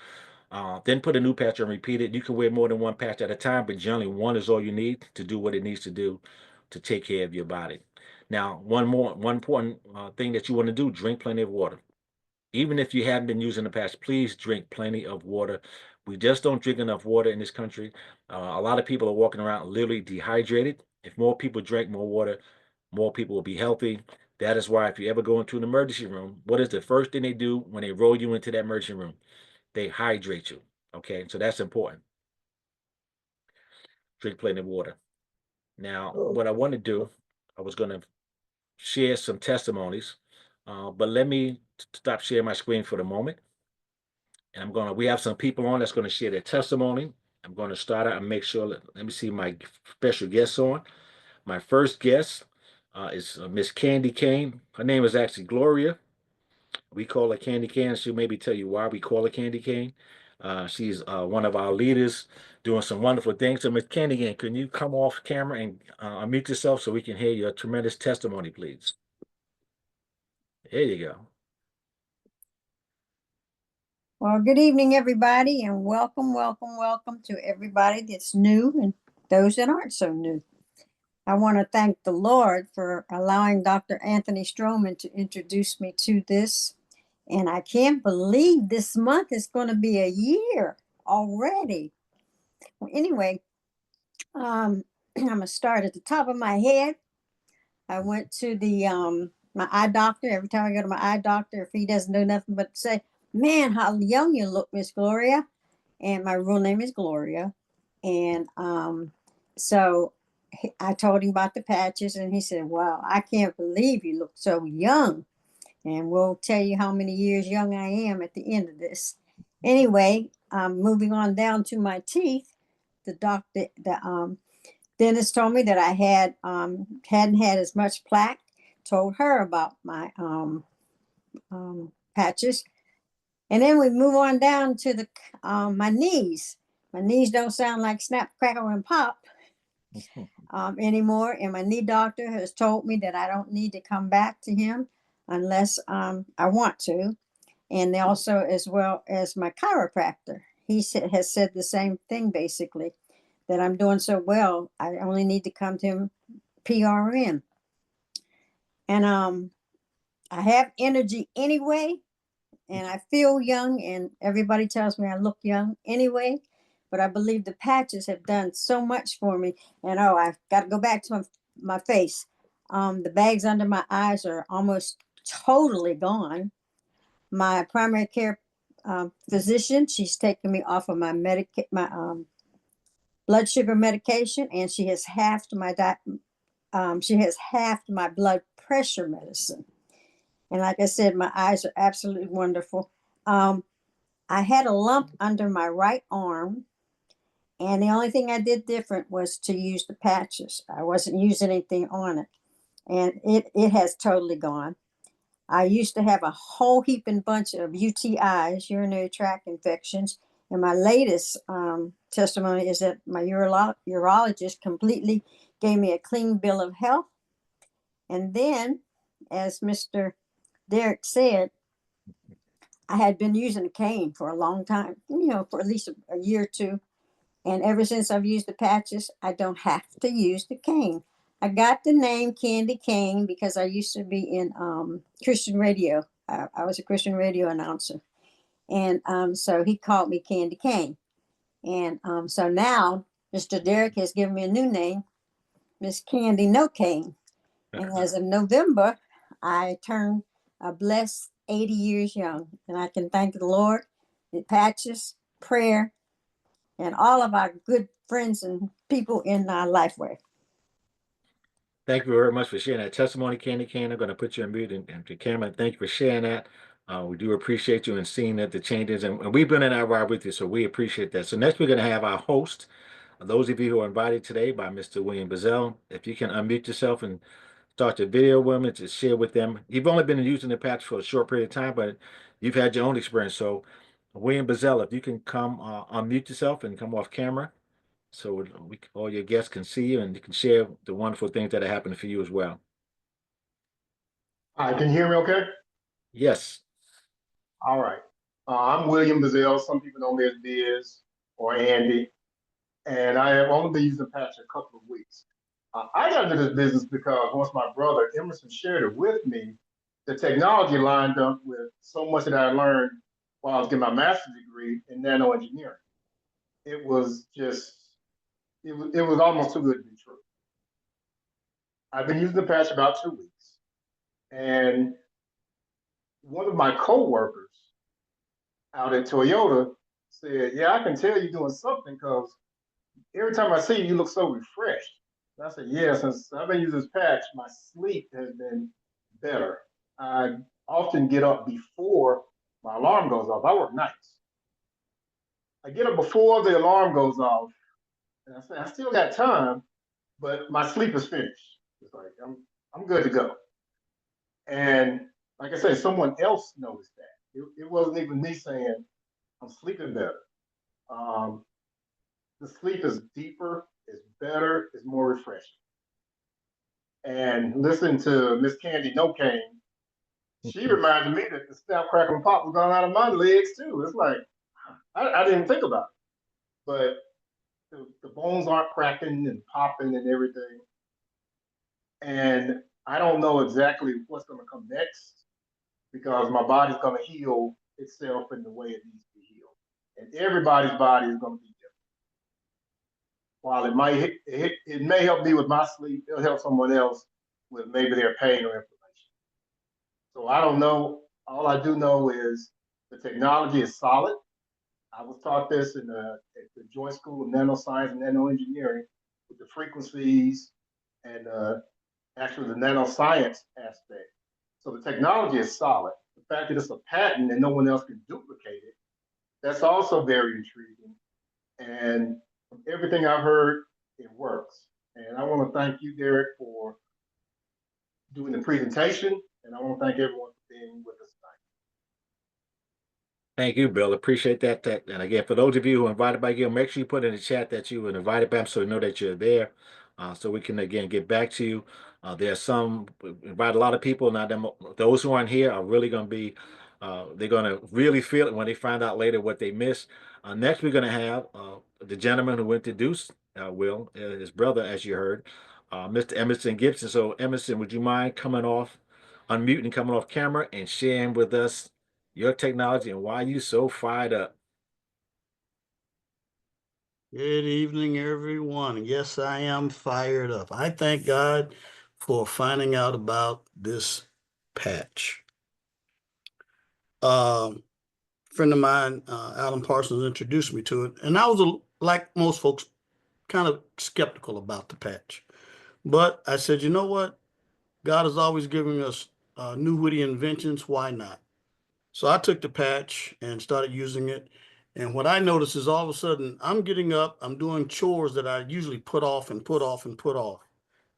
Then put a new patch and repeat it. You can wear more than one patch at a time, but generally one is all you need to do what it needs to do to take care of your body. Now, one important thing that you want to do, drink plenty of water. Even if you haven't been using the patch, please drink plenty of water. We just don't drink enough water in this country. A lot of people are walking around literally dehydrated. If more people drank more water, more people will be healthy. That is why if you ever go into an emergency room, what is the first thing they do when they roll you into that emergency room? They hydrate you. Okay, so that's important. Drink plenty of water. Now, what I want to do, I was going to share some testimonies, but let me stop sharing my screen for the moment. And we have some people on that's going to share their testimony. I'm going to start out and make sure, let me see my special guests on. My first guest is Miss Candy Cane. Her name is actually Gloria. We call her Candy Cane. She'll maybe tell you why we call her Candy Cane. She's one of our leaders doing some wonderful things. So, Miss Candy Cane, can you come off camera and unmute yourself so we can hear your tremendous testimony, please? There you go. Well, good evening, everybody, and welcome, welcome, welcome to everybody that's new and those that aren't so new. I want to thank the Lord for allowing Dr. Anthony Stroman to introduce me to this. And I can't believe this month is going to be a year already. Well, anyway, I'm going to start at the top of my head. I went to the my eye doctor. Every time I go to my eye doctor, if he doesn't do nothing but say, "Man, how young you look, Miss Gloria." And my real name is Gloria. And so I told him about the patches, and he said, "Wow, I can't believe you look so young." And we'll tell you how many years young I am at the end of this. Anyway, moving on down to my teeth. The dentist told me that I hadn't had as much plaque. Told her about my patches. And then we move on down to the my knees. My knees don't sound like snap, crackle, and pop anymore. And my knee doctor has told me that I don't need to come back to him unless I want to. And they also, as well as my chiropractor, has said the same thing basically, that I'm doing so well. I only need to come to him PRN. And I have energy anyway, and I feel young, and everybody tells me I look young anyway. But I believe the patches have done so much for me. And oh, I've got to go back to my face. The bags under my eyes are almost totally gone. My primary care physician, she's taken me off of my blood sugar medication, and she has halved my blood pressure medicine. And like I said, my eyes are absolutely wonderful. I had a lump under my right arm, and the only thing I did different was to use the patches. I wasn't using anything on it, and it has totally gone. I used to have a whole heaping bunch of UTIs, urinary tract infections, and my latest testimony is that my urologist completely gave me a clean bill of health. And then, as Mr. Derek said, I had been using a cane for a long time, for at least a year or two. And ever since I've used the patches, I don't have to use the cane. I got the name Candy Cane because I used to be in Christian radio. I was a Christian radio announcer. And so he called me Candy Cane. And so now Mr. Derek has given me a new name, Miss Candy No Cane. And as of November, I turned a blessed 80 years young. And I can thank the Lord, the patches, prayer, and all of our good friends and people in our lifeway. Thank you very much for sharing that testimony, Candy Cane. I'm going to put you on mute and to camera. Thank you for sharing that. We do appreciate you and seeing that the changes, and we've been in our ride with you, so we appreciate that. So next, we're going to have our host. Those of you who are invited today by Mr. William Bizzell, if you can unmute yourself and start your video with them to share with them. You've only been using the patch for a short period of time, but you've had your own experience. So, William Bizzell, if you can come unmute yourself and come off camera, so all your guests can see you and you can share the wonderful things that are happening for you as well. Hi, can you hear me okay? Yes. All right. I'm William Bizzell. Some people know me as Biz or Andy. And I have only been using patch a couple of weeks. I got into this business because once my brother Emerson shared it with me, the technology lined up with so much that I learned while I was getting my master's degree in nano engineering. It was just, it was almost too good to be true. I've been using the patch about 2 weeks. And one of my coworkers out at Toyota said, "Yeah, I can tell you're doing something because every time I see you, you look so refreshed." And I said, "Yeah, since I've been using this patch, my sleep has been better. I often get up before my alarm goes off. I work nights. I get up before the alarm goes off, and I say, I still got time, but my sleep is finished. It's like I'm good to go. And like I said, someone else noticed that. It wasn't even me saying I'm sleeping better. Um, the sleep is deeper, is better, is more refreshing. And listening to Miss Candy No Cane, she reminded me that the snap, crackle, and pop was going out of my legs too. It's like I didn't think about it, but the bones aren't cracking and popping and everything. And I don't know exactly what's going to come next because my body's going to heal itself in the way it needs to be healed. And everybody's body is going to be different. While it may help me with my sleep, it'll help someone else with maybe their pain or inflammation. So I don't know. All I do know is the technology is solid. I was taught this at the Joint School of Nanoscience and Nanoengineering with the frequencies and actually the nanoscience aspect. So the technology is solid. The fact that it's a patent and no one else can duplicate it, that's also very intriguing. And from everything I've heard, it works. And I want to thank you, Derek, for doing the presentation. And I want to thank everyone for being with us tonight. Thank you, Bill. Appreciate that. And again, for those of you who are invited by Gil, make sure you put in the chat that you were invited back so we know that you're there. So we can again get back to you. There's some invite a lot of people. Now, those who aren't here are really going to be they're going to really feel it when they find out later what they missed. Next, we're going to have the gentleman who introduced Will, his brother, as you heard, Mr. Emerson Gibson. So, Emerson, would you mind coming off, unmuting and coming off camera and sharing with us your technology and why you so fired up? Good evening, everyone. Yes, I am fired up. I thank God for finding out about this patch. Friend of mine, Alan Parsons, introduced me to it, and I was, like most folks, kind of skeptical about the patch. But I said, you know what? God is always giving us new witty inventions. Why not? So I took the patch and started using it. And what I noticed is all of a sudden I'm getting up, I'm doing chores that I usually put off and put off and put off.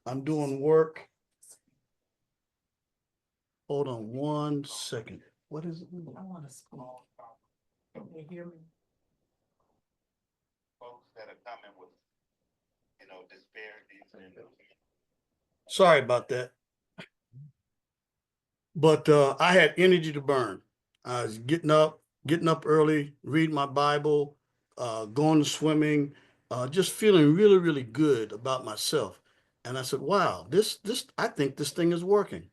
I'm doing work. Hold on 1 second. What is it? I want a small. Can you hear me? Folks that are coming with, disparities and. Sorry about that. But I had energy to burn. I was getting up early, reading my Bible, going to swimming, just feeling really, really good about myself. And I said, wow, I think this thing is working.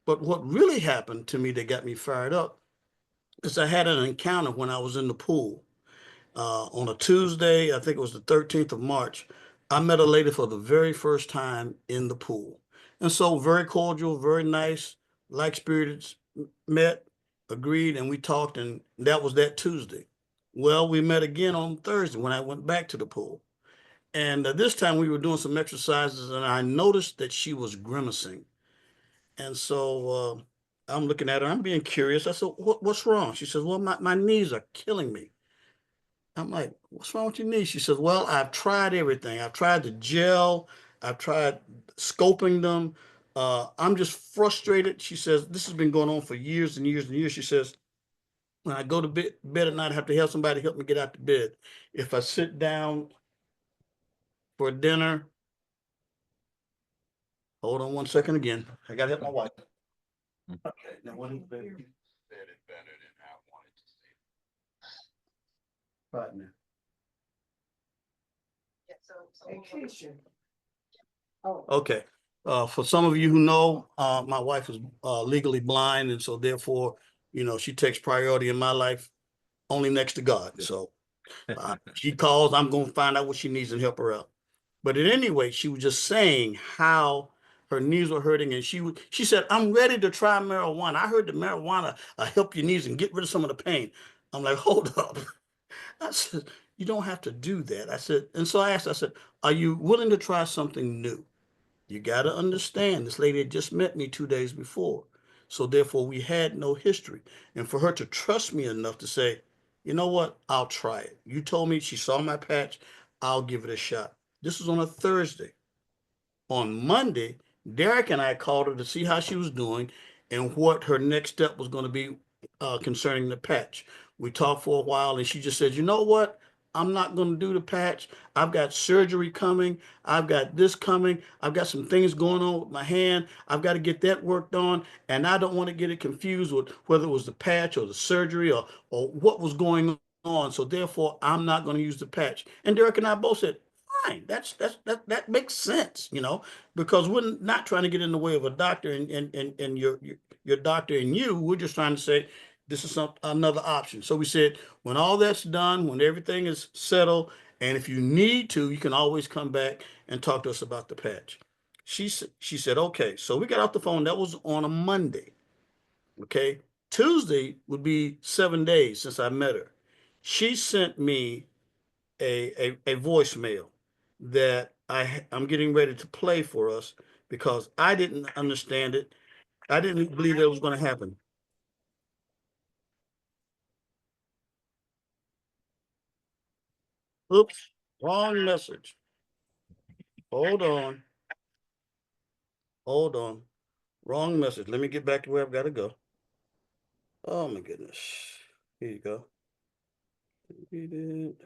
But what really happened to me that got me fired up is I had an encounter when I was in the pool. On a Tuesday, I think it was the 13th of March, I met a lady for the very first time in the pool. And so very cordial, very nice, like spirited, met, agreed, and we talked, and that was that Tuesday. Well, we met again on Thursday when I went back to the pool. And this time we were doing some exercises, and I noticed that she was grimacing. And so I'm looking at her, I'm being curious. I said, what's wrong? She says, well, my knees are killing me. I'm like, what's wrong with your knees? She says, well, I've tried everything. I've tried the gel. I've tried scoping them. I'm just frustrated. She says, this has been going on for years and years and years. She says, when I go to bed at night, I have to have somebody help me get out to bed. If I sit down for dinner, hold on 1 second again. I got to help my wife. Okay, now what is it? Said it better than I wanted to say. Right now. Okay. For some of you who know, my wife is legally blind, and so therefore, she takes priority in my life, only next to God. So she calls, I'm going to find out what she needs and help her out. But at any rate, she was just saying how her knees were hurting, and she said, I'm ready to try marijuana. I heard that marijuana help your knees and get rid of some of the pain. I'm like, hold up. I said, you don't have to do that. I said, and so I asked, I said, are you willing to try something new? You got to understand, this lady had just met me 2 days before. So therefore, we had no history. And for her to trust me enough to say, you know what, I'll try it. You told me, she saw my patch, I'll give it a shot. This was on a Thursday. On Monday, Derek and I called her to see how she was doing and what her next step was going to be concerning the patch. We talked for a while and she just said, you know what? I'm not going to do the patch. I've got surgery coming. I've got this coming. I've got some things going on with my hand. I've got to get that worked on. And I don't want to get it confused with whether it was the patch or the surgery or what was going on. So therefore, I'm not going to use the patch. And Derek and I both said, fine, that makes sense, because we're not trying to get in the way of a doctor and your doctor and you. We're just trying to say this is another option. So we said, when all that's done, when everything is settled, and if you need to, you can always come back and talk to us about the patch. She said, okay. So we got off the phone. That was on a Monday. Okay. Tuesday would be 7 days since I met her. She sent me a voicemail that I'm getting ready to play for us because I didn't understand it. I didn't believe it was going to happen. Oops, wrong message. Hold on. Hold on. Wrong message. Let me get back to where I've got to go. Oh my goodness. Here you go. Read it.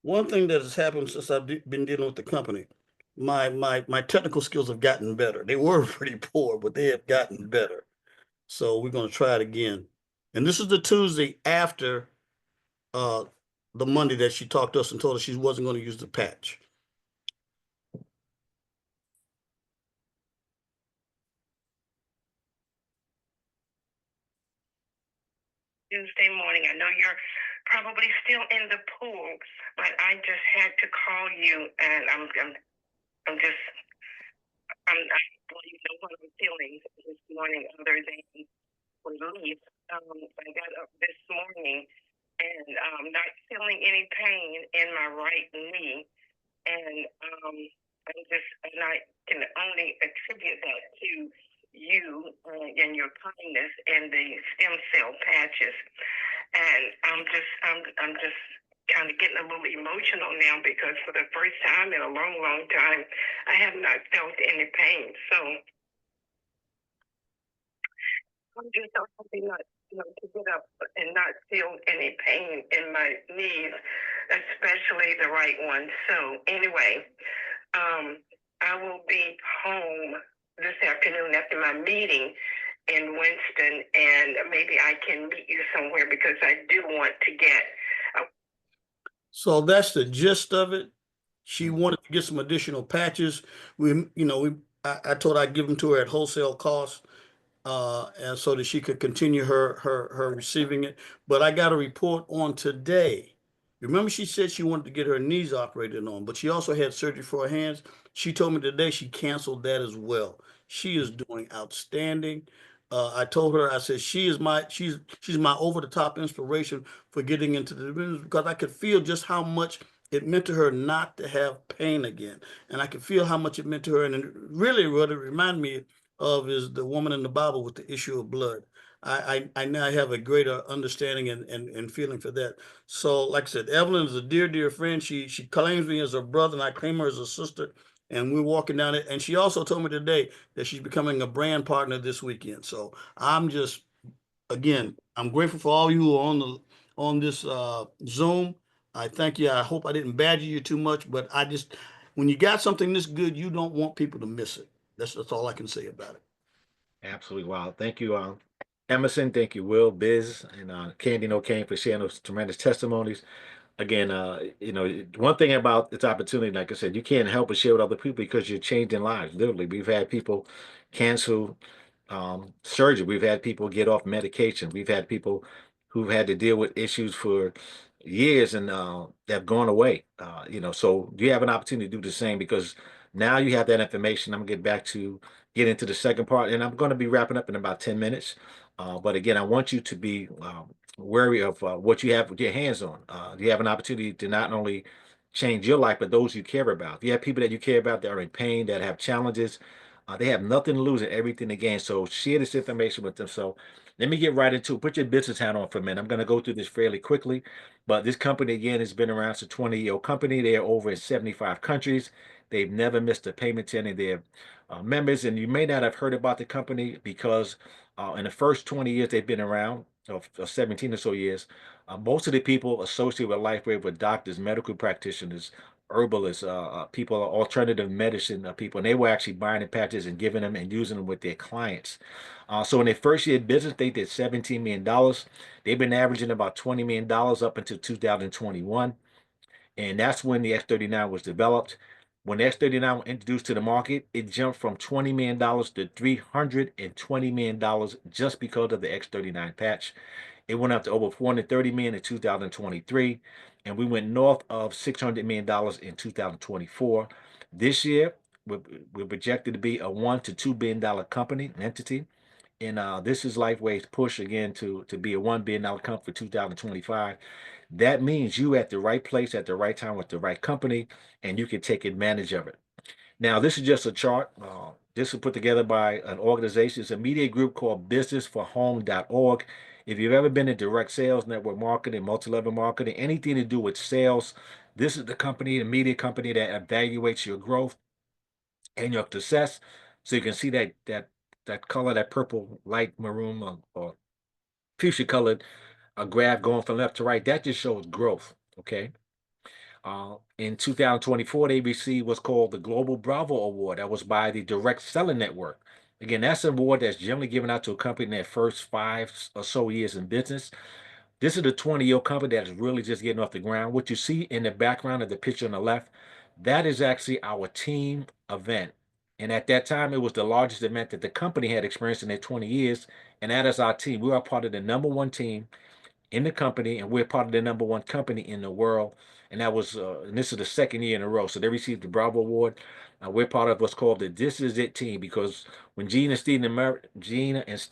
One thing that has happened since I've been dealing with the company, my technical skills have gotten better. They were pretty poor, but they have gotten better. So we're going to try it again. And this is the Tuesday after uh, the Monday that she talked to us and told us she wasn't going to use the patch. Tuesday morning. I know you're probably still in the pool, but I just had to call you, and I'm just, I don't even know what I'm feeling this morning other than relief. I got up this morning and not feeling any pain in my right knee, and and I can only attribute that to you and your kindness and the stem cell patches. And I'm just kind of getting a little emotional now because for the first time in a long, long time, I have not felt any pain. So I'm just so happy not, to get up and not feel any pain in my knees, especially the right one. So anyway, I will be home this afternoon after my meeting in Winston, and maybe I can meet you somewhere because I do want to get. So that's the gist of it. She wanted to get some additional patches. I told her I'd give them to her at wholesale cost. And so that she could continue her receiving it. But I got a report on today. Remember, she said she wanted to get her knees operated on, but she also had surgery for her hands. She told me today she canceled that as well. She is doing outstanding. I told her, I said, she's my over the top inspiration for getting into the business because I could feel just how much it meant to her not to have pain again. And I could feel how much it meant to her. And really what it reminded me of is the woman in the Bible with the issue of blood. I now have a greater understanding and feeling for that. So, like I said, Evelyn is a dear, dear friend. She claims me as her brother, and I claim her as a sister. And we're walking down it. And she also told me today that she's becoming a brand partner this weekend. So I'm just, again, I'm grateful for all you who are on this Zoom. I thank you. I hope I didn't badger you too much, but when you got something this good, you don't want people to miss it. That's all I can say about it. Absolutely. Wow. Thank you, Emerson. Thank you, Will, Biz, and Candy No Cane for sharing those tremendous testimonies. Again, one thing about this opportunity, like I said, you can't help but share with other people because you're changing lives. Literally, we've had people cancel surgery. We've had people get off medication. We've had people who've had to deal with issues for years and they've gone away. So you have an opportunity to do the same because now you have that information. I'm gonna get into the second part, and I'm going to be wrapping up in about 10 minutes. But again, I want you to be wary of what you have with your hands on. You have an opportunity to not only change your life, but those you care about. If you have people that you care about that are in pain, that have challenges, they have nothing to lose and everything to gain. So share this information with them. So Let me get right into it. Put your business hat on for a minute. I'm going to go through this fairly quickly, but this company again has been around. It's a 20-year-old company. They are over in 75 countries. They've never missed a payment to any of their members, and you may not have heard about the company because in the first 20 years they've been around, or 17 or so years, most of the people associated with LifeWave were doctors, medical practitioners, herbalists, people, alternative medicine people, and they were actually buying the patches and giving them and using them with their clients. So in their first year of business, they did $17 million. They've been averaging about $20 million up until 2021. And that's when the X39 was developed. When the X39 was introduced to the market, it jumped from $20 million to $320 million just because of the X39 patch. It went up to over 430 million in 2023, and we went north of $600 million in 2024. This year, we're projected to be a $1 to $2 billion company, an entity. And this is LifeWave's push again to be a $1 billion company for 2025. That means you at the right place at the right time with the right company, and you can take advantage of it. Now, this is just a chart. This was put together by an organization. It's a media group called businessforhome.org. If you've ever been in direct sales, network marketing, multi-level marketing, anything to do with sales, this is the company, the media company that evaluates your growth and your success. So you can see that color, that purple, light maroon, or fuchsia colored graph going from left to right. That just shows growth. Okay. In 2024, they received what's called the Global Bravo Award. That was by the Direct Selling Network. Again, that's an award that's generally given out to a company in their first 5 or so years in business. This is a 20-year company that's really just getting off the ground. What you see in the background of the picture on the left, that is actually our team event. And at that time, it was the largest event that the company had experienced in their 20 years. And that is our team. We are part of the #1 team in the company, and we're part of the #1 company in the world. And that was, and this is the second year in a row. So they received the Bravo Award. We're part of what's called the This Is It team because when Gina and Steve Merritt, Gina has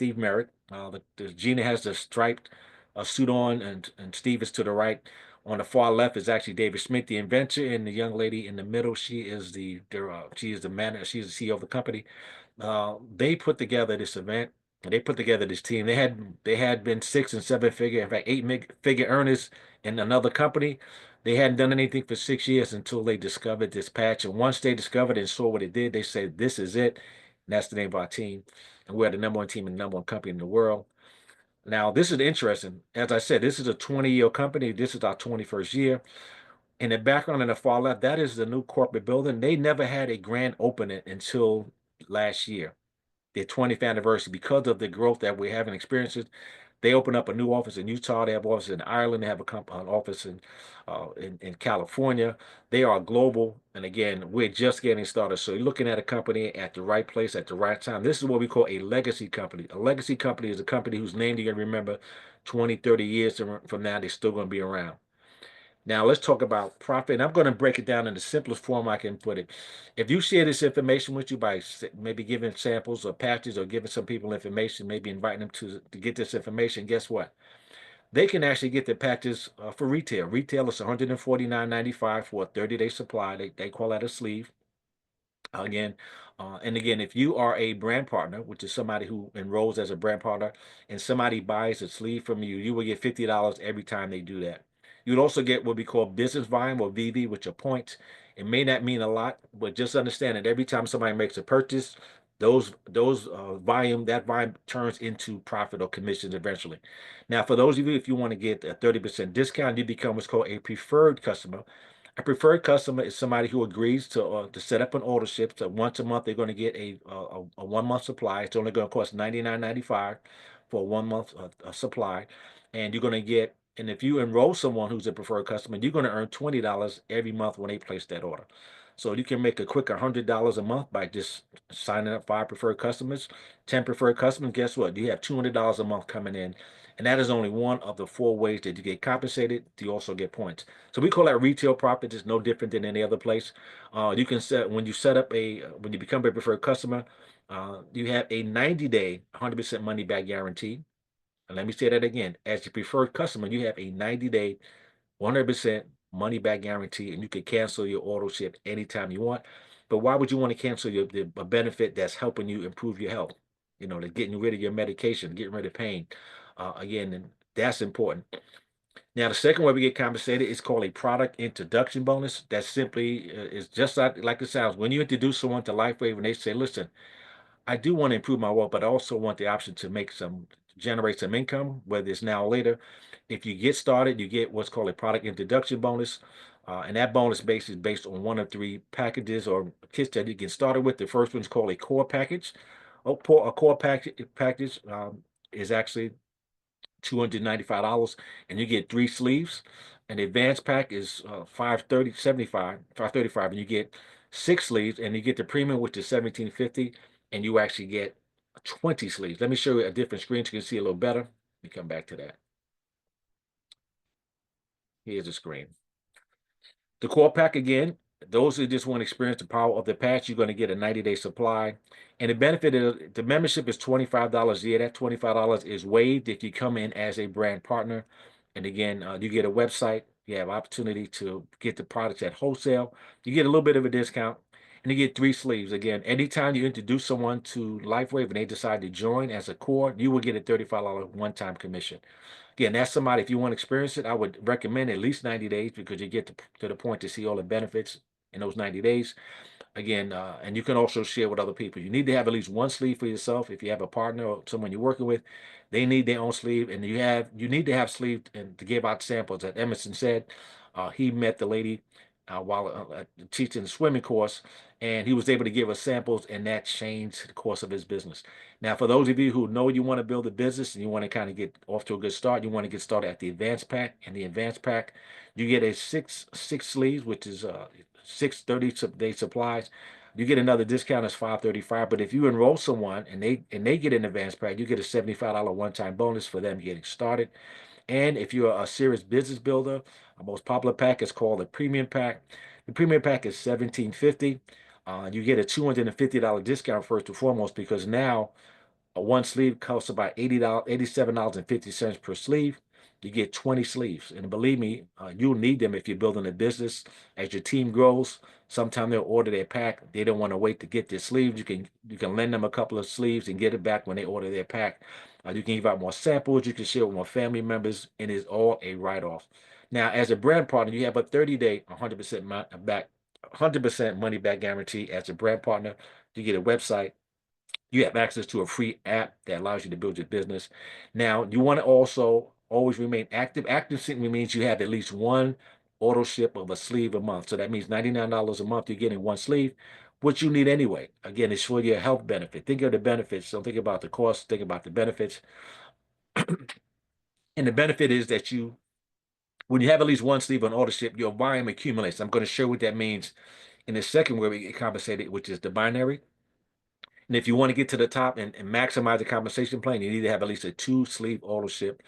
the striped suit on, and Steve is to the right. On the far left is actually David Smith, the inventor, and the young lady in the middle, she is she is the manager, she's the CEO of the company. They put together this event. They put together this team. They had been 6 and 7 figure, in fact, 8 figure earners in another company. They hadn't done anything for 6 years until they discovered this patch. And once they discovered and saw what it did, they said, "This is it." And that's the name of our team. And we're the #1 team and the #1 company in the world. Now, this is interesting. As I said, this is a 20-year company. This is our 21st year. In the background in the far left, that is the new corporate building. They never had a grand opening until last year, their 20th anniversary, because of the growth that we're having experienced. They opened up a new office in Utah. They have offices in Ireland. They have an office in California. They are global. And again, we're just getting started. So you're looking at a company at the right place at the right time. This is what we call a legacy company. A legacy company is a company whose name you're going to remember 20, 30 years from now. They're still going to be around. Now let's talk about profit. And I'm going to break it down in the simplest form I can put it. If you share this information with you by maybe giving samples or patches or giving some people information, maybe inviting them to get this information, guess what? They can actually get the patches for retail. Retail is $149.95 for a 30-day supply. They call that a sleeve. Again, and again, if you are a brand partner, which is somebody who enrolls as a brand partner, and somebody buys a sleeve from you, you will get $50 every time they do that. You'd also get what we call business volume, or VV, which are points. It may not mean a lot, but just understand that every time somebody makes a purchase, that volume turns into profit or commissions eventually. Now, for those of you, if you want to get a 30% discount, you become what's called a preferred customer. A preferred customer is somebody who agrees to set up an order ship. So once a month, they're going to get a 1 month supply. It's only going to cost $99.95 for a 1 month supply. And you're going to get, and if you enroll someone who's a preferred customer, you're going to earn $20 every month when they place that order. So you can make a quick $100 a month by just signing up 5 preferred customers, 10 preferred customers. Guess what? You have $200 a month coming in. And that is only one of the 4 ways that you get compensated. You also get points. So we call that retail profit. It's no different than any other place. You can set, when you become a preferred customer, you have a 90-day 100% money back guarantee. And let me say that again. As a preferred customer, you have a 90-day 100% money back guarantee, and you can cancel your auto ship anytime you want. But why would you want to cancel a benefit that's helping you improve your health? you know, to getting rid of your medication, getting rid of pain. Again, and that's important. Now, the second way we get compensated is called a product introduction bonus. That simply is just like it sounds. When you introduce someone to LifeWave and they say, listen, I do want to improve my wealth, but I also want the option to generate some income, whether it's now or later. If you get started, you get what's called a product introduction bonus. And that bonus base is based on one of three packages or kits that you get started with. The first one's called a core package. A core package is actually $295, and you get 3 sleeves. An advanced pack is 535, and you get 6 sleeves, and you get the premium, which is 1750, and you actually get 20 sleeves. Let me show you a different screen so you can see a little better. Let me come back to that. Here's the screen. The core pack again, those who just want to experience the power of the patch, you're going to get a 90-day supply. And the benefit of the membership is $25 a year. That $25 is waived if you come in as a brand partner. And again, you get a website. You have opportunity to get the products at wholesale. You get a little bit of a discount. And you get 3 sleeves. Again, anytime you introduce someone to LifeWave and they decide to join as a core, you will get a $35 one-time commission. Again, that's somebody, if you want to experience it, I would recommend at least 90 days because you get to the point to see all the benefits in those 90 days. Again, and you can also share with other people. You need to have at least one sleeve for yourself. If you have a partner or someone you're working with, they need their own sleeve, and you need to have sleeve and to give out samples. As Emerson said, he met the lady while teaching the swimming course, and he was able to give us samples, and that changed the course of his business. Now, for those of you who know you want to build a business and you want to kind of get off to a good start, you want to get started at the advanced pack. And the advanced pack, you get a six sleeves, which is 30-day supplies. You get another discount as 535. But if you enroll someone and they get an advanced pack, you get a $75 one-time bonus for them getting started. And if you're a serious business builder, our most popular pack is called the premium pack. The premium pack is $1750. You get a $250 discount first and foremost because now one sleeve costs about $87.50 per sleeve. You get 20 sleeves. And believe me, you'll need them if you're building a business. As your team grows, sometime they'll order their pack. They don't want to wait to get their sleeves. You can lend them a couple of sleeves and get it back when they order their pack. You can give out more samples. You can share with more family members, and it's all a write-off. Now, as a brand partner, you have a 30-day 100% money back guarantee. As a brand partner, you get a website. You have access to a free app that allows you to build your business. Now, you want to also always remain active. Active simply means you have at least one auto ship of a sleeve a month. So that means $99 a month, you're getting one sleeve, which you need anyway. Again, it's for your health benefit. Think of the benefits. Don't think about the cost, think about the benefits. And the benefit is that when you have at least one sleeve on auto ship, your volume accumulates. I'm going to show what that means in the second where we get compensated, which is the binary. And if you want to get to the top and maximize the compensation plan, you need to have at least a 2 sleeve auto ship.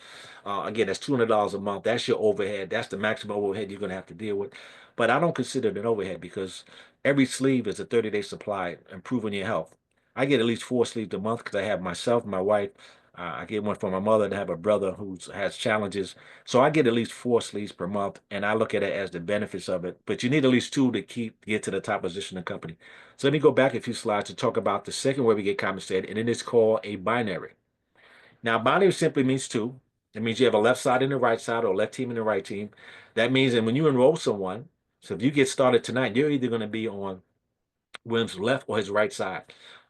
Again, that's $200 a month. That's your overhead. That's the maximum overhead you're going to have to deal with. But I don't consider it an overhead because every sleeve is a 30-day supply, improving your health. I get at least 4 sleeves a month because I have myself, my wife. I get one for my mother and I have a brother who has challenges. So I get at least 4 sleeves per month, and I look at it as the benefits of it. But you need at least 2 to get to the top position in the company. So let me go back a few slides to talk about the second way we get compensated, and it is called a binary. Now, binary simply means 2. It means you have a left side and a right side, or left team and a right team. That means that when you enroll someone, so if you get started tonight, you're either going to be on William's left or his right side.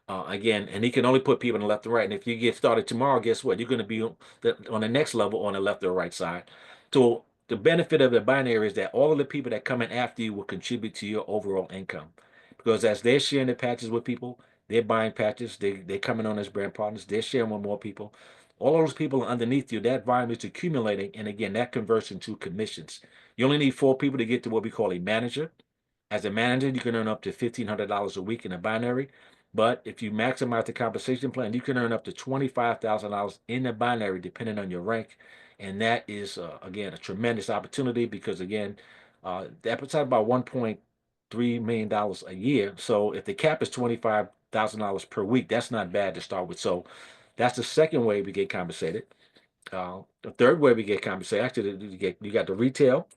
Again, and he can only put people on the left and right. And if you get started tomorrow, guess what? You're going to be on the next level on the left or right side. So the benefit of the binary is that all of the people that come in after you will contribute to your overall income. Because as they're sharing the patches with people, they're buying patches, they're coming on as brand partners, they're sharing with more people. All those people underneath you, that volume is accumulating. And again, that converts into commissions. You only need 4 people to get to what we call a manager. As a manager, you can earn up to $1,500 a week in a binary. But if you maximize the compensation plan, you can earn up to $25,000 in the binary, depending on your rank. And that is, again, a tremendous opportunity because, again, that's about $1.3 million a year. So if the cap is $25,000 per week, that's not bad to start with. So that's the second way we get compensated. The third way we get compensated, actually, you got the retail.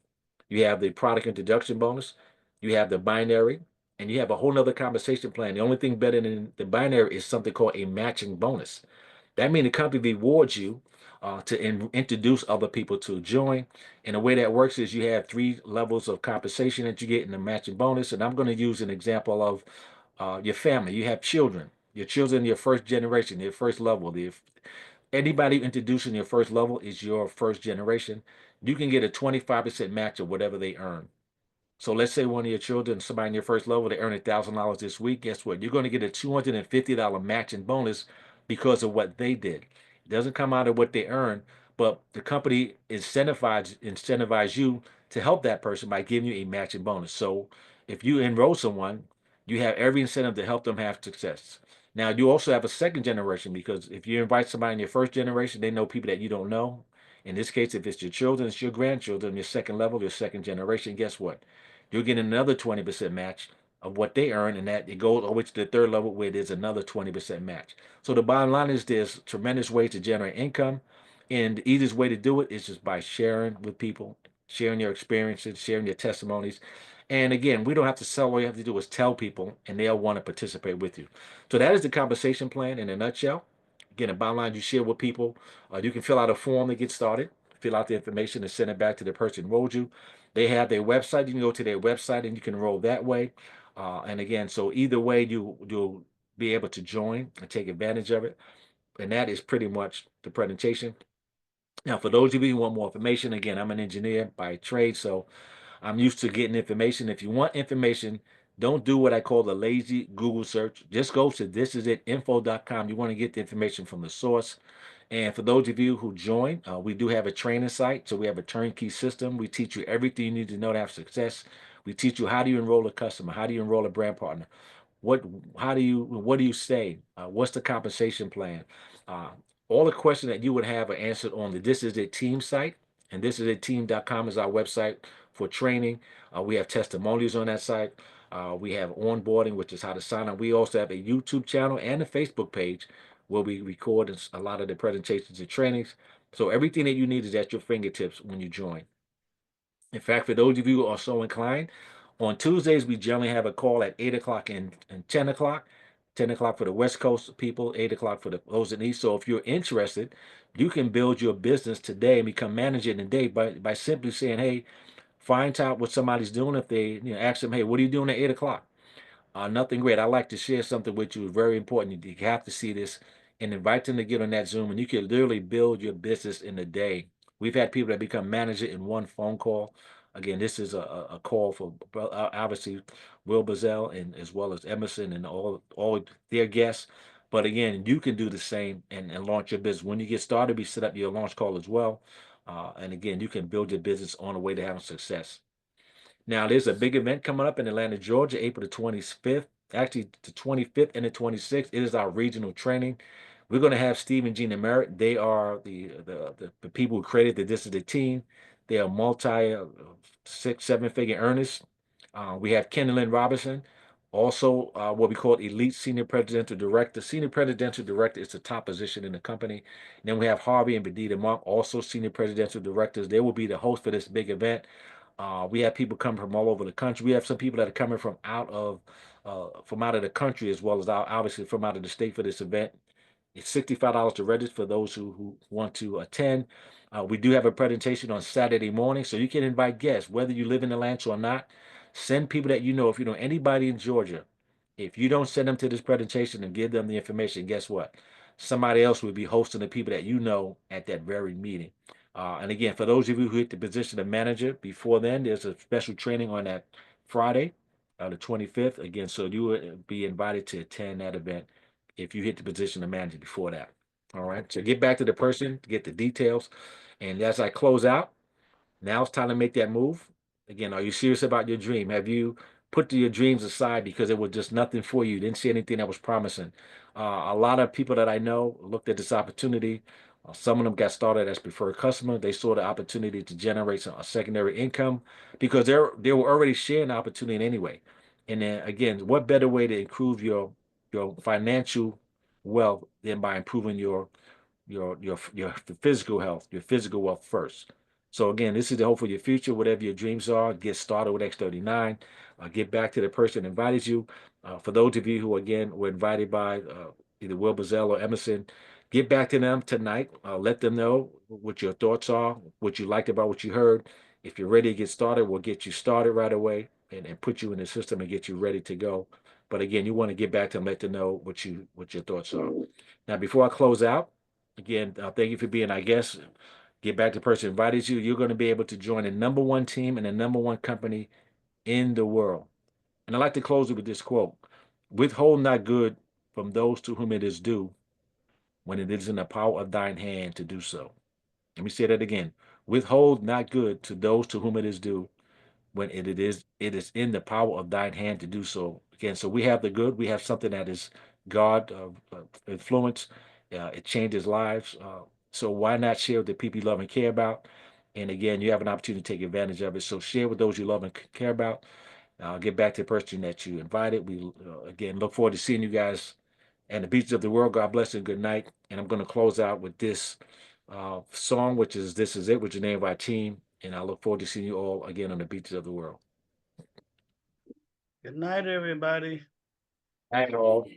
You have the product introduction bonus, you have the binary, and you have a whole nother compensation plan. The only thing better than the binary is something called a matching bonus. That means the company rewards you to introduce other people to join. And the way that works is you have 3 levels of compensation that you get in the matching bonus. And I'm going to use an example of your family. You have children. Your children, your first generation, your first level. Anybody introducing your first level is your first generation. You can get a 25% match of whatever they earn. So let's say one of your children, somebody in your first level, they earn $1,000 this week. Guess what? You're going to get a $250 matching bonus because of what they did. It doesn't come out of what they earn, but the company incentivize you to help that person by giving you a matching bonus. So if you enroll someone, you have every incentive to help them have success. Now you also have a second generation because if you invite somebody in your first generation, they know people that you don't know. In this case, if it's your children, it's your grandchildren, your second level, your second generation. Guess what? You'll get another 20% match of what they earn, and that it goes over to the third level where there's another 20% match. So the bottom line is there's tremendous ways to generate income, and the easiest way to do it is just by sharing with people, sharing your experiences, sharing your testimonies. And again, we don't have to sell. All you have to do is tell people, and they'll want to participate with you. So that is the compensation plan in a nutshell. Again, the bottom line, you share with people. You can fill out a form to get started, fill out the information and send it back to the person who enrolled you. They have their website. You can go to their website and you can enroll that way. And again, so either way, you'll be able to join and take advantage of it. And that is pretty much the presentation. Now, for those of you who want more information, again, I'm an engineer by trade, so I'm used to getting information. If you want information, don't do what I call the lazy Google search. Just go to thisisitinfo.com. You want to get the information from the source. And for those of you who join, we do have a training site. So we have a turnkey system. We teach you everything you need to know to have success. We teach you how do you enroll a customer? How do you enroll a brand partner? What what do you say? What's the compensation plan? Uh, all the questions that you would have are answered on the This Is It team site. And thisisitteam.com is our website for training. We have testimonials on that site. We have onboarding, which is how to sign up. We also have a YouTube channel and a Facebook page where we record a lot of the presentations and trainings. So everything that you need is at your fingertips when you join. In fact, for those of you who are so inclined, on Tuesdays, we generally have a call at 8 o'clock and 10 o'clock. 10 o'clock for the West Coast people, 8 o'clock for those in the East. So if you're interested, you can build your business today and become manager in a day by simply saying, hey, find out what somebody's doing. If they ask them, hey, what are you doing at 8 o'clock? Nothing great. I like to share something with you. Very important. You have to see this and invite them to get on that Zoom, and you can literally build your business in a day. We've had people that become manager in one phone call. Again, this is a call for obviously Will Bizzell and as well as Emerson and all their guests. But again, you can do the same and launch your business. When you get started, we set up your launch call as well. And again, you can build your business on the way to having success. Now, there's a big event coming up in Atlanta, Georgia, April the 25th, actually the 25th and the 26th. It is our regional training. We're going to have Steve and Gina Merritt. They are the people who created the This Is the Team. They are multi 6, 7 figure earners. We have Ken and Lynn Robinson, also what we call Elite Senior Presidential Director. Senior Presidential Director is the top position in the company. And then we have Harvey and Bedita Monk, also Senior Presidential Directors. They will be the host for this big event. We have people coming from all over the country. We have some people that are coming from out of the country as well as obviously from out of the state for this event. It's $65 to register for those who want to attend. We do have a presentation on Saturday morning, so you can invite guests, whether you live in Atlanta or not. Send people that you know. If you know anybody in Georgia, if you don't send them to this presentation and give them the information, guess what? Somebody else will be hosting the people that you know at that very meeting. And again, for those of you who hit the position of manager before then, there's a special training on that Friday, the 25th. Again, so you would be invited to attend that event if you hit the position of manager before that. All right. So get back to the person to get the details. And as I close out, now it's time to make that move. Again, are you serious about your dream? Have you put your dreams aside because it was just nothing for you? Didn't see anything that was promising. A lot of people that I know looked at this opportunity. Some of them got started as preferred customer. They saw the opportunity to generate a secondary income because they were already sharing the opportunity anyway. And then again, what better way to improve your financial wealth than by improving your physical health, your physical wealth first? So again, this is the hope for your future. Whatever your dreams are, get started with X39. Get back to the person that invited you. For those of you who, again, were invited by either Will Bizzell or Emerson, get back to them tonight. Let them know what your thoughts are, what you liked about what you heard. If you're ready to get started, we'll get you started right away and put you in the system and get you ready to go. But again, you want to get back to them, let them know what your thoughts are. Now, before I close out, again, thank you for being our guest. Get back to the person who invited you. You're going to be able to join the #1 team and the #1 company in the world. And I'd like to close it with this quote: withhold not good from those to whom it is due, when it is in the power of thine hand to do so. Let me say that again. Withhold not good to those to whom it is due, when it is in the power of thine hand to do so. Again, so we have the good. We have something that is God influence. It changes lives. So why not share with the people you love and care about? And again, you have an opportunity to take advantage of it. So share with those you love and care about. Get back to the person that you invited. We again look forward to seeing you guys and the beaches of the world. God bless and good night. And I'm going to close out with this song, which is "This Is It," which is the name of our team. And I look forward to seeing you all again on the beaches of the world. Good night, everybody. Night all.